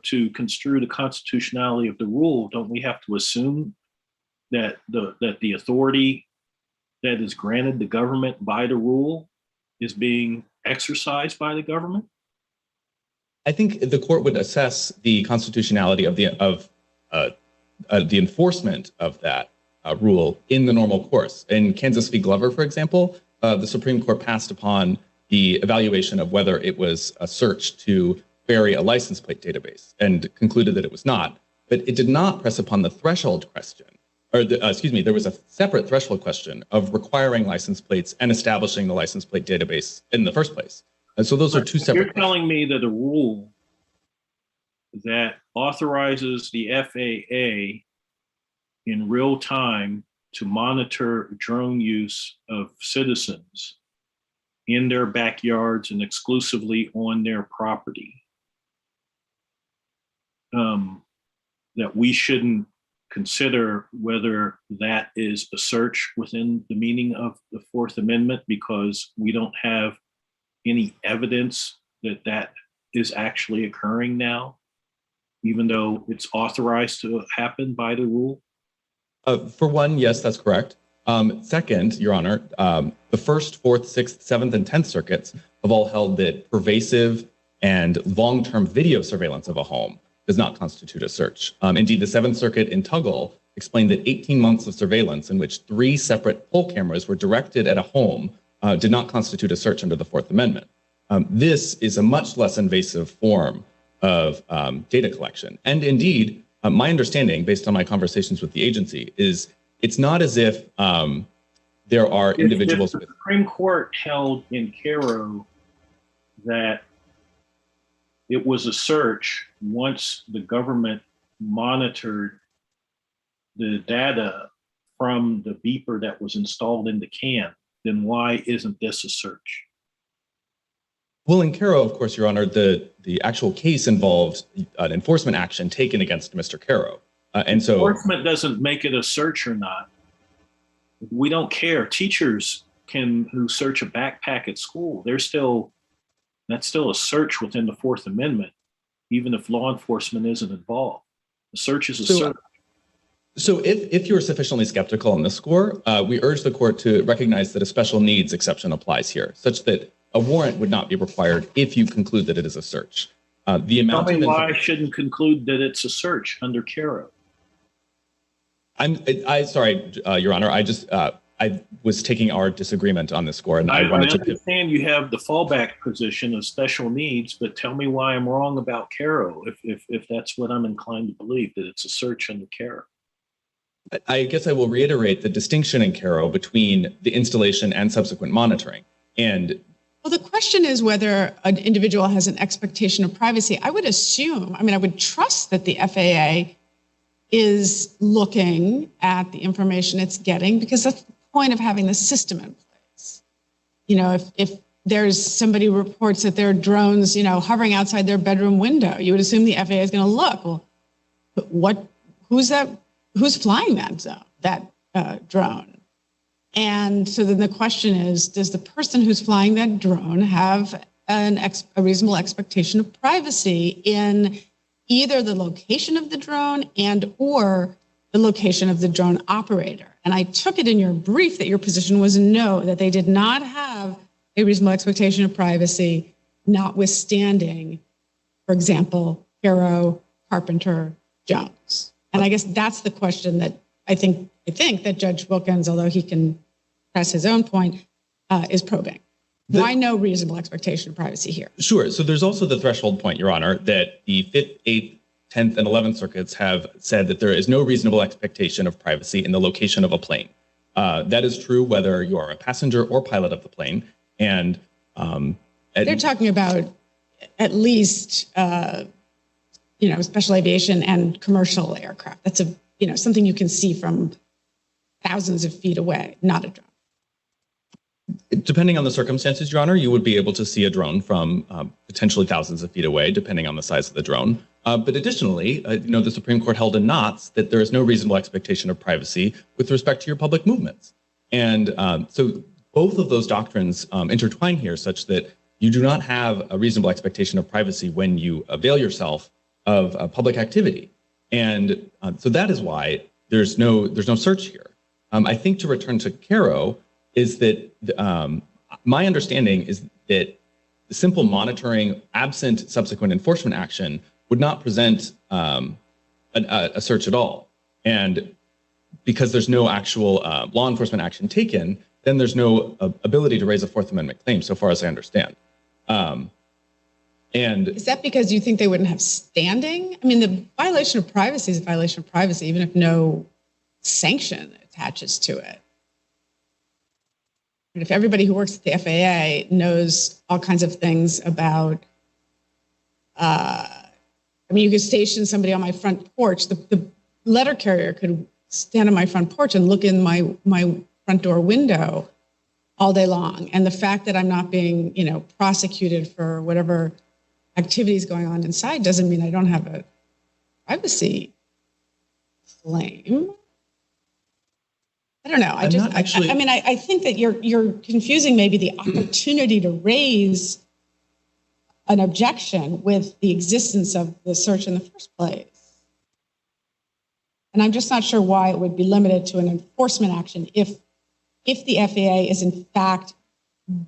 [SPEAKER 4] to construe the constitutionality of the rule, don't we have to assume that the authority that is granted the government by the rule is being exercised by the government?
[SPEAKER 11] I think the court would assess the constitutionality of the enforcement of that rule in the normal course. In Kansas v. Glover, for example, the Supreme Court passed upon the evaluation of whether it was a search to query a license plate database and concluded that it was not. But it did not press upon the threshold question, or there was a separate threshold question of requiring license plates and establishing the license plate database in the first place. And so those are two separate
[SPEAKER 4] You're telling me that a rule that authorizes the FAA in real time to monitor drone use of citizens in their backyards and exclusively on their property, that we shouldn't consider whether that is a search within the meaning of the Fourth Amendment because we don't have any evidence that that is actually occurring now, even though it's authorized to happen by the rule?
[SPEAKER 11] For one, yes, that's correct. Second, Your Honor, the First, Fourth, Sixth, Seventh, and 10th Circuits have all held that pervasive and long-term video surveillance of a home does not constitute a search. Indeed, the Seventh Circuit in Tuggle explained that 18 months of surveillance in which 3 separate poll cameras were directed at a home did not constitute a search under the Fourth Amendment. This is a much less invasive form of data collection. And indeed, my understanding, based on my conversations with the agency, is it's not as if there are individuals.
[SPEAKER 4] If the Supreme Court held in Cairo that it was a search once the government monitored the data from the beeper that was installed in the can, then why isn't this a search?
[SPEAKER 11] Well, in Cairo, of course, Your Honor, the actual case involved an enforcement action taken against Mr. Cairo. And so
[SPEAKER 4] enforcement doesn't make it a search or not. We don't care. Teachers who search a backpack at school, that's still a search within the Fourth Amendment, even if law enforcement isn't involved. The search is a search.
[SPEAKER 11] So if you're sufficiently skeptical on this score, we urge the court to recognize that a special needs exception applies here, such that a warrant would not be required if you conclude that it is a search. Tell me
[SPEAKER 4] why I shouldn't conclude that it's a search under Cairo.
[SPEAKER 11] Sorry, Your Honor. I was taking our disagreement on this score, and I wanted to
[SPEAKER 4] understand you have the fallback position of special needs, but tell me why I'm wrong about Cairo if that's what I'm inclined to believe, that it's a search under Cairo.
[SPEAKER 11] I guess I will reiterate the distinction in Cairo between the installation and subsequent monitoring.
[SPEAKER 2] Well, the question is whether an individual has an expectation of privacy. I would assume, I would trust that the FAA is looking at the information it's getting, because that's the point of having the system in place. If there's somebody who reports that there are drones, hovering outside their bedroom window, you would assume the FAA is going to look, well, who's flying that drone? And so then the question is, does the person who's flying that drone have a reasonable expectation of privacy in either the location of the drone and or the location of the drone operator? And I took it in your brief that your position was no, that they did not have a reasonable expectation of privacy, notwithstanding, for example, Cairo, Carpenter, Jones. And I guess that's the question that I think that Judge Wilkins, although he can press his own point, is probing. Why no reasonable expectation of privacy here?
[SPEAKER 11] Sure. So there's also the threshold point, Your Honor, that the 5th, 8th, 10th, and 11th circuits have said that there is no reasonable expectation of privacy in the location of a plane. That is true whether you are a passenger or pilot of the plane. And
[SPEAKER 2] they're talking about at least special aviation and commercial aircraft. That's something you can see from thousands of feet away, not a drone.
[SPEAKER 11] Depending on the circumstances, Your Honor, you would be able to see a drone from potentially thousands of feet away, depending on the size of the drone. But additionally, the Supreme Court held in Knotts that there is no reasonable expectation of privacy with respect to your public movements. And so both of those doctrines intertwine here, such that you do not have a reasonable expectation of privacy when you avail yourself of public activity. And so that is why there's no search here. I think to return to Cairo is that my understanding is that the simple monitoring absent subsequent enforcement action would not present a search at all. And because there's no actual law enforcement action taken, then there's no ability to raise a Fourth Amendment claim, so far as I understand. And
[SPEAKER 2] is that because you think they wouldn't have standing? The violation of privacy is a violation of privacy, even if no sanction attaches to it. And if everybody who works at the FAA knows all kinds of things about, you could station somebody on my front porch. The letter carrier could stand on my front porch and look in my front door window all day long. And the fact that I'm not being, prosecuted for whatever activities going on inside doesn't mean I don't have a privacy claim. I don't know. I think that you're confusing maybe the opportunity to raise an objection with the existence of the search in the first place. And I'm just not sure why it would be limited to an enforcement action if the FAA is in fact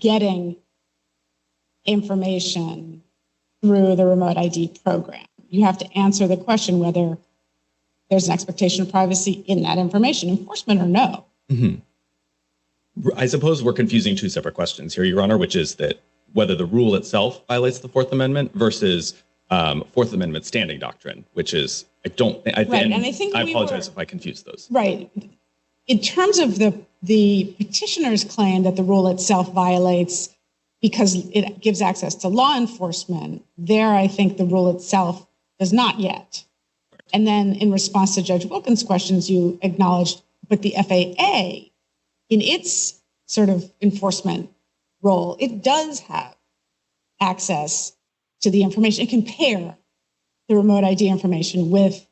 [SPEAKER 2] getting information through the remote ID program. You have to answer the question whether there's an expectation of privacy in that information, enforcement or no.
[SPEAKER 11] Mm-hmm. I suppose we're confusing two separate questions here, Your Honor, which is that whether the rule itself violates the Fourth Amendment versus Fourth Amendment standing doctrine, which is, I apologize if I confused those.
[SPEAKER 2] Right. In terms of the petitioner's claim that the rule itself violates because it gives access to law enforcement, there I think the rule itself does not yet. And then in response to Judge Wilkins' questions, you acknowledged, but the FAA, in its sort of enforcement role, it does have access to the information. It can pair the remote ID information with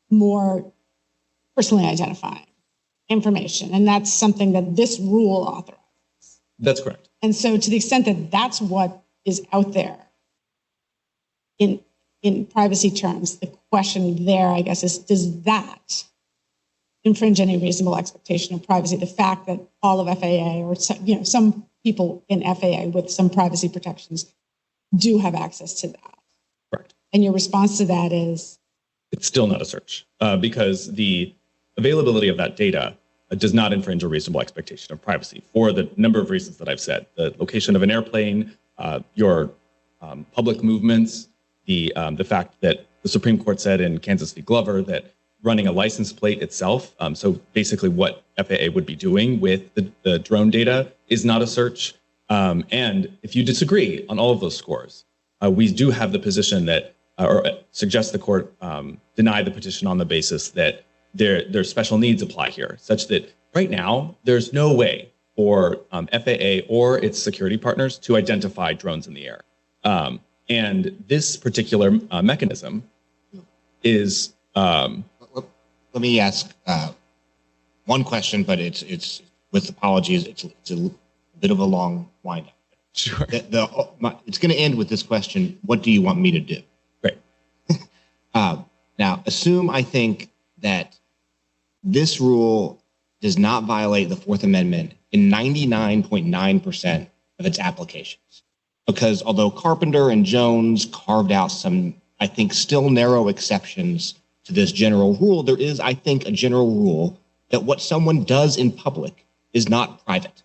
[SPEAKER 2] more personally identifying information. And that's something that this rule authorizes.
[SPEAKER 11] That's correct.
[SPEAKER 2] And so to the extent that that's what is out there in privacy terms, the question there, I guess, is does that infringe any reasonable expectation of privacy? The fact that all of FAA or some people in FAA with some privacy protections do have access to that.
[SPEAKER 11] Correct.
[SPEAKER 2] And your response to that is?
[SPEAKER 11] It's still not a search because the availability of that data does not infringe a reasonable expectation of privacy for the number of reasons that I've said. The location of an airplane, your public movements, the fact that the Supreme Court said in Kansas v. Glover that running a license plate itself, so basically what FAA would be doing with the drone data is not a search. And if you disagree on all of those scores, we do have the position that, or suggest the court deny the petition on the basis that their special needs apply here, such that right now there's no way for FAA or its security partners to identify drones in the air. And this particular mechanism is.
[SPEAKER 5] Let me ask one question, but it's with apologies. It's a bit of a long windup.
[SPEAKER 11] Sure.
[SPEAKER 5] It's going to end with this question: what do you want me to do?
[SPEAKER 11] Great.
[SPEAKER 5] Now, assume I think that this rule does not violate the Fourth Amendment in 99.9% of its applications. Because although Carpenter and Jones carved out some, I think, still narrow exceptions to this general rule, there is, I think, a general rule that what someone does in public is not private.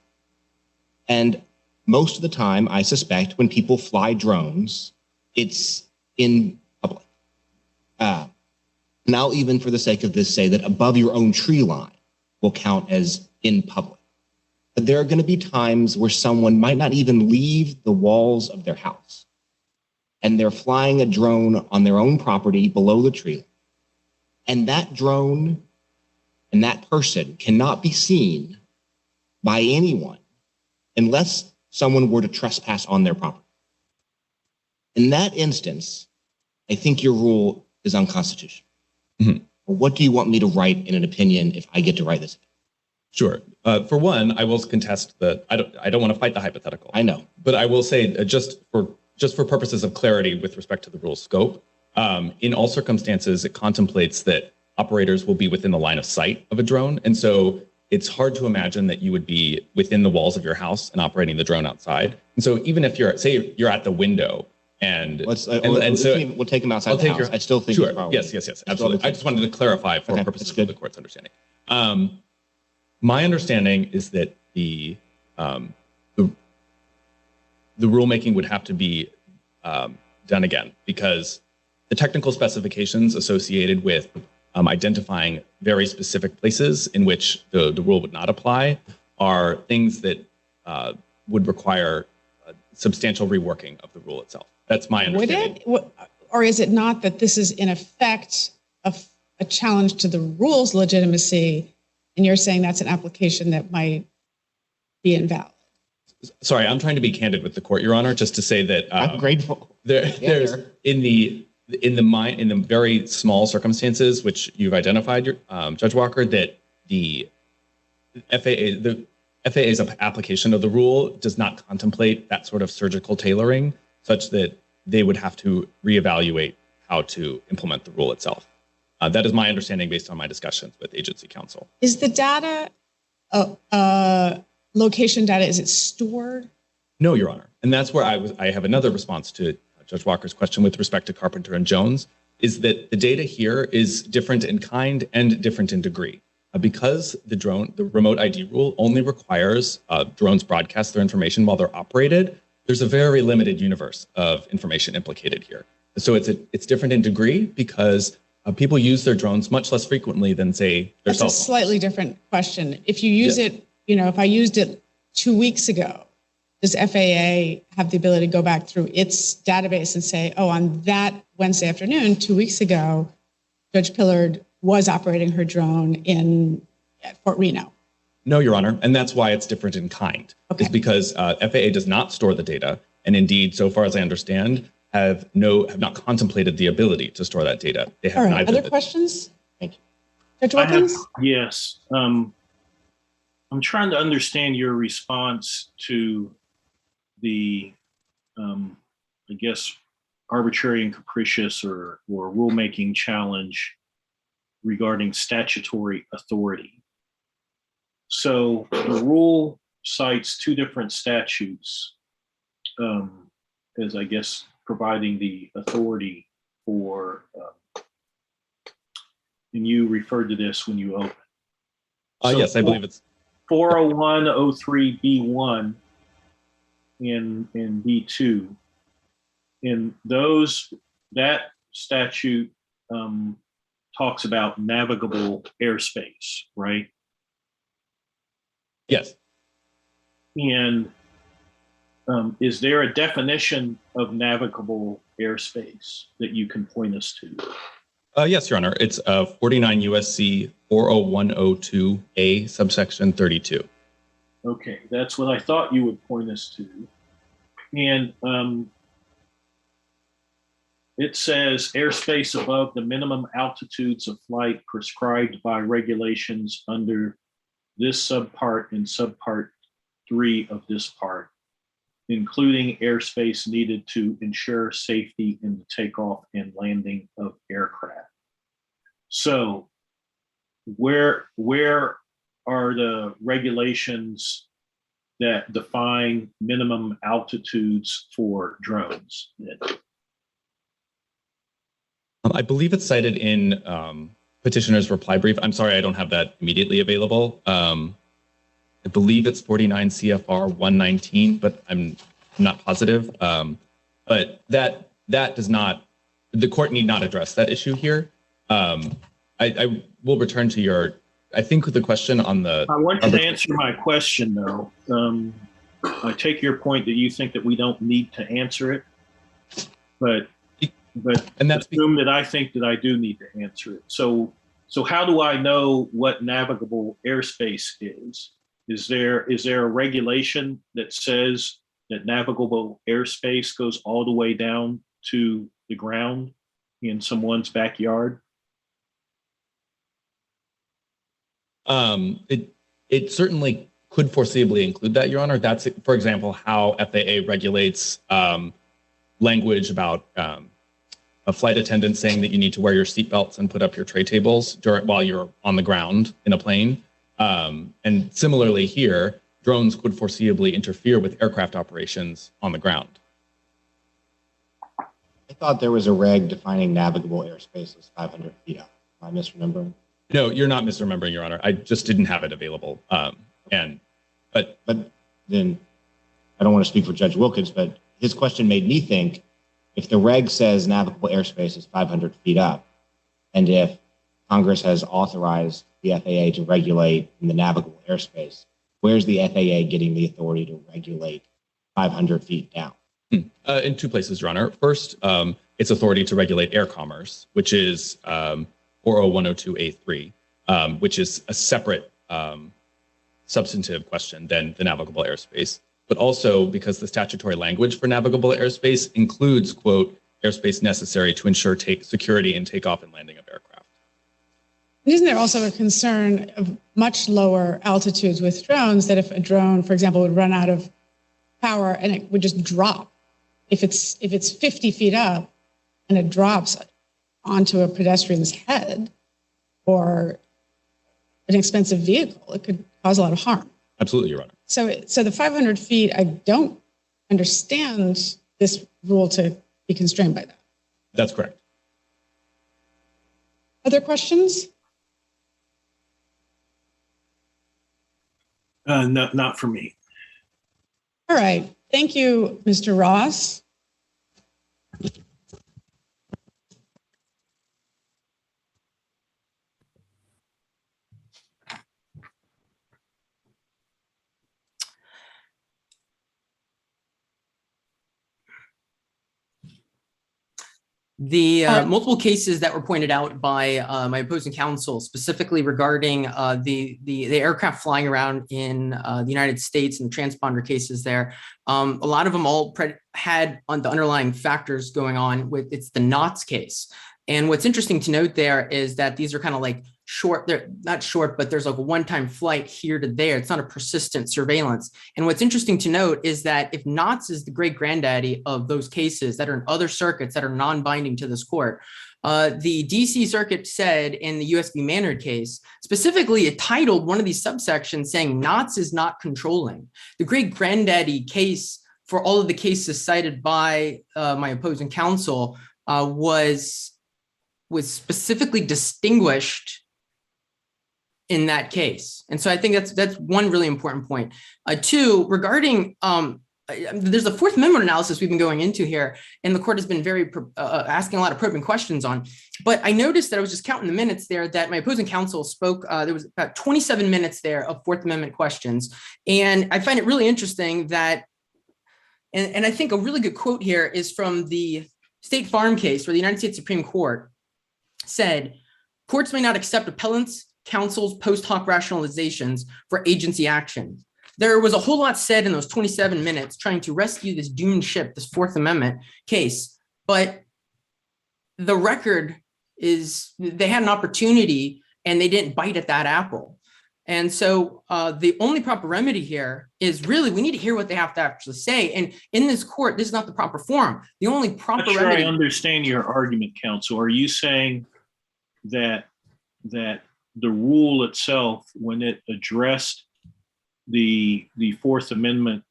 [SPEAKER 5] And most of the time, I suspect, when people fly drones, it's in public. Now, even for the sake of this, say that above your own tree line will count as in public. But there are going to be times where someone might not even leave the walls of their house, and they're flying a drone on their own property below the tree line. And that drone and that person cannot be seen by anyone unless someone were to trespass on their property. In that instance, I think your rule is unconstitutional.
[SPEAKER 11] Mm-hmm.
[SPEAKER 5] What do you want me to write in an opinion if I get to write this?
[SPEAKER 11] Sure. For one, I will contest that I don't want to fight the hypothetical.
[SPEAKER 5] I know.
[SPEAKER 11] But I will say just for purposes of clarity with respect to the rule scope, in all circumstances, it contemplates that operators will be within the line of sight of a drone. And so it's hard to imagine that you would be within the walls of your house and operating the drone outside. And so even if you're at the window and
[SPEAKER 5] we'll take them outside the house. I still think
[SPEAKER 11] sure. Yes, absolutely. I just wanted to clarify for purposes of the court's understanding. My understanding is that the rulemaking would have to be done again because the technical specifications associated with identifying very specific places in which the rule would not apply are things that would require substantial reworking of the rule itself. That's my understanding.
[SPEAKER 2] Would it? Or is it not that this is in effect a challenge to the rule's legitimacy, and you're saying that's an application that might be invalid.
[SPEAKER 11] Sorry, I'm trying to be candid with the court, Your Honor, just to say that
[SPEAKER 5] I'm grateful.
[SPEAKER 11] There's in the very small circumstances which you've identified, Judge Walker, that the FAA's application of the rule does not contemplate that sort of surgical tailoring, such that they would have to reevaluate how to implement the rule itself. That is my understanding based on my discussions with agency counsel.
[SPEAKER 2] Is the data, location data, is it stored?
[SPEAKER 11] No, Your Honor. And that's where I have another response to Judge Walker's question with respect to Carpenter and Jones, is that the data here is different in kind and different in degree. Because the remote ID rule only requires drones broadcast their information while they're operated, there's a very limited universe of information implicated here. So it's different in degree because people use their drones much less frequently than, say, their cell phones.
[SPEAKER 2] That's a slightly different question. If you use it, if I used it 2 weeks ago, does FAA have the ability to go back through its database and say, oh, on that Wednesday afternoon, 2 weeks ago, Judge Pillard was operating her drone at Fort Reno?
[SPEAKER 11] No, Your Honor, and that's why it's different in kind.
[SPEAKER 2] Okay.
[SPEAKER 11] It's because FAA does not store the data, and indeed, so far as I understand, have not contemplated the ability to store that data. They have
[SPEAKER 2] All right.
[SPEAKER 11] neither.
[SPEAKER 2] Other questions?
[SPEAKER 5] Thank you.
[SPEAKER 2] Judge Wilkins?
[SPEAKER 4] Yes. I'm trying to understand your response to the, I guess, arbitrary and capricious or rulemaking challenge regarding statutory authority. So the rule cites two different statutes as, I guess, providing the authority for, and you referred to this when you opened.
[SPEAKER 11] Yes, I believe it's
[SPEAKER 4] 40103B1 and B2. And that statute talks about navigable airspace, right?
[SPEAKER 11] Yes.
[SPEAKER 4] And is there a definition of navigable airspace that you can point us to?
[SPEAKER 11] Yes, Your Honor. It's 49 USC 40102A subsection 32.
[SPEAKER 4] Okay, that's what I thought you would point us to. And it says airspace above the minimum altitudes of flight prescribed by regulations under this subpart and subpart 3 of this part, including airspace needed to ensure safety in the takeoff and landing of aircraft. So where are the regulations that define minimum altitudes for drones?
[SPEAKER 11] I believe it's cited in petitioner's reply brief. I'm sorry, I don't have that immediately available. I believe it's 49 CFR 119, but I'm not positive. But that does not, the court need not address that issue here. I will return to I think the question on the—
[SPEAKER 4] I want you to answer my question though. I take your point that you think that we don't need to answer it, but assume that I think that I do need to answer it. So how do I know what navigable airspace is? Is there a regulation that says that navigable airspace goes all the way down to the ground in someone's backyard?
[SPEAKER 11] It certainly could foreseeably include that, Your Honor. That's, for example, how FAA regulates language about a flight attendant saying that you need to wear your seatbelts and put up your tray tables while you're on the ground in a plane. And similarly here, drones could foreseeably interfere with aircraft operations on the ground.
[SPEAKER 5] I thought there was a reg defining navigable airspace as 500 feet up. Am I misremembering?
[SPEAKER 11] No, you're not misremembering, Your Honor. I just didn't have it available. But then I don't want to speak for Judge Wilkins, but his question made me think, if the reg says navigable airspace is 500 feet up, and if Congress has authorized the FAA to regulate in the navigable airspace, where's the FAA getting the authority to regulate 500 feet down? In two places, Your Honor. First, its authority to regulate air commerce, which is 40102A3, which is a separate substantive question than the navigable airspace, but also because the statutory language for navigable airspace includes, quote, airspace necessary to ensure security in takeoff and landing of aircraft.
[SPEAKER 2] Isn't there also a concern of much lower altitudes with drones that if a drone, for example, would run out of power and it would just drop? If it's 50 feet up and it drops onto a pedestrian's head or an expensive vehicle, it could cause a lot of harm.
[SPEAKER 11] Absolutely, Your Honor.
[SPEAKER 2] So the 500 feet, I don't understand this rule to be constrained by that.
[SPEAKER 11] That's correct.
[SPEAKER 2] Other questions?
[SPEAKER 4] No, not for me.
[SPEAKER 2] All right. Thank you, Mr. Ross.
[SPEAKER 10] The multiple cases that were pointed out by my opposing counsel, specifically regarding the aircraft flying around in the United States and the transponder cases there, a lot of them all had on the underlying factors going on with it's the knots case. And what's interesting to note there is that these are kind of like short, they're not short, but there's like a one-time flight here to there. It's not a persistent surveillance. And what's interesting to note is that if knots is the great granddaddy of those cases that are in other circuits that are non-binding to this court, the DC circuit said in the US v. Maynard case, specifically it titled one of these subsections saying knots is not controlling. The great granddaddy case for all of the cases cited by my opposing counsel was specifically distinguished in that case. And so I think that's one really important point. Two, regarding, there's a Fourth Amendment analysis we've been going into here, and the court has been very asking a lot of probing questions on. But I noticed that I was just counting the minutes there that my opposing counsel spoke. There was about 27 minutes there of Fourth Amendment questions. And I find it really interesting that, and I think a really good quote here is from the State Farm case where the United States Supreme Court said, courts may not accept appellants' counsel's post hoc rationalizations for agency action. There was a whole lot said in those 27 minutes trying to rescue this doomed ship, this Fourth Amendment case. But the record is they had an opportunity and they didn't bite at that apple. And so the only proper remedy here is really we need to hear what they have to actually say. And in this court, this is not the proper forum. The only proper remedy.
[SPEAKER 4] I understand your argument, counsel. Are you saying that the rule itself, when it addressed the Fourth Amendment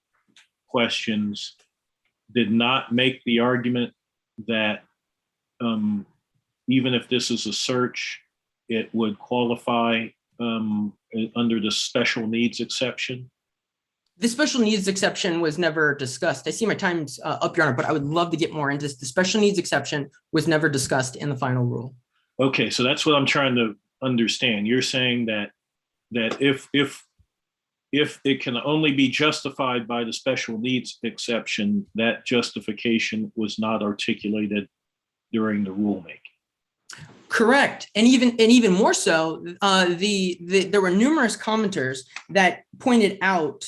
[SPEAKER 4] questions, did not make the argument that even if this is a search, it would qualify under the special needs exception?
[SPEAKER 10] The special needs exception was never discussed. I see my time's up, Your Honor, but I would love to get more into this. The special needs exception was never discussed in the final rule.
[SPEAKER 4] Okay, so that's what I'm trying to understand. You're saying that if it can only be justified by the special needs exception, that justification was not articulated during the rulemaking.
[SPEAKER 10] Correct, and even more so, there were numerous commenters that pointed out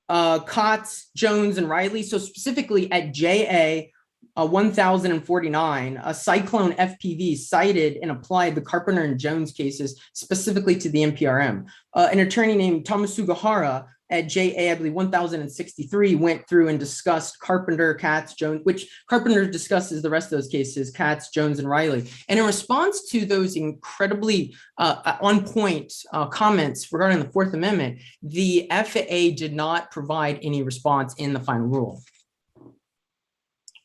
[SPEAKER 10] Kotz, Jones, and Riley. So specifically at JA 1049, a Cyclone FPV cited and applied the Carpenter and Jones cases specifically to the NPRM. An attorney named Thomas Sugahara at JA, I believe 1063, went through and discussed Carpenter, Katz, Jones, which Carpenter discusses the rest of those cases, Katz, Jones, and Riley. And in response to those incredibly on point comments regarding the Fourth Amendment, the FAA did not provide any response in the final rule.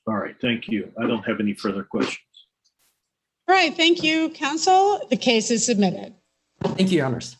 [SPEAKER 4] All right, thank you. I don't have any further questions.
[SPEAKER 2] All right, thank you, counsel. The case is submitted.
[SPEAKER 10] Thank you, Your Honors.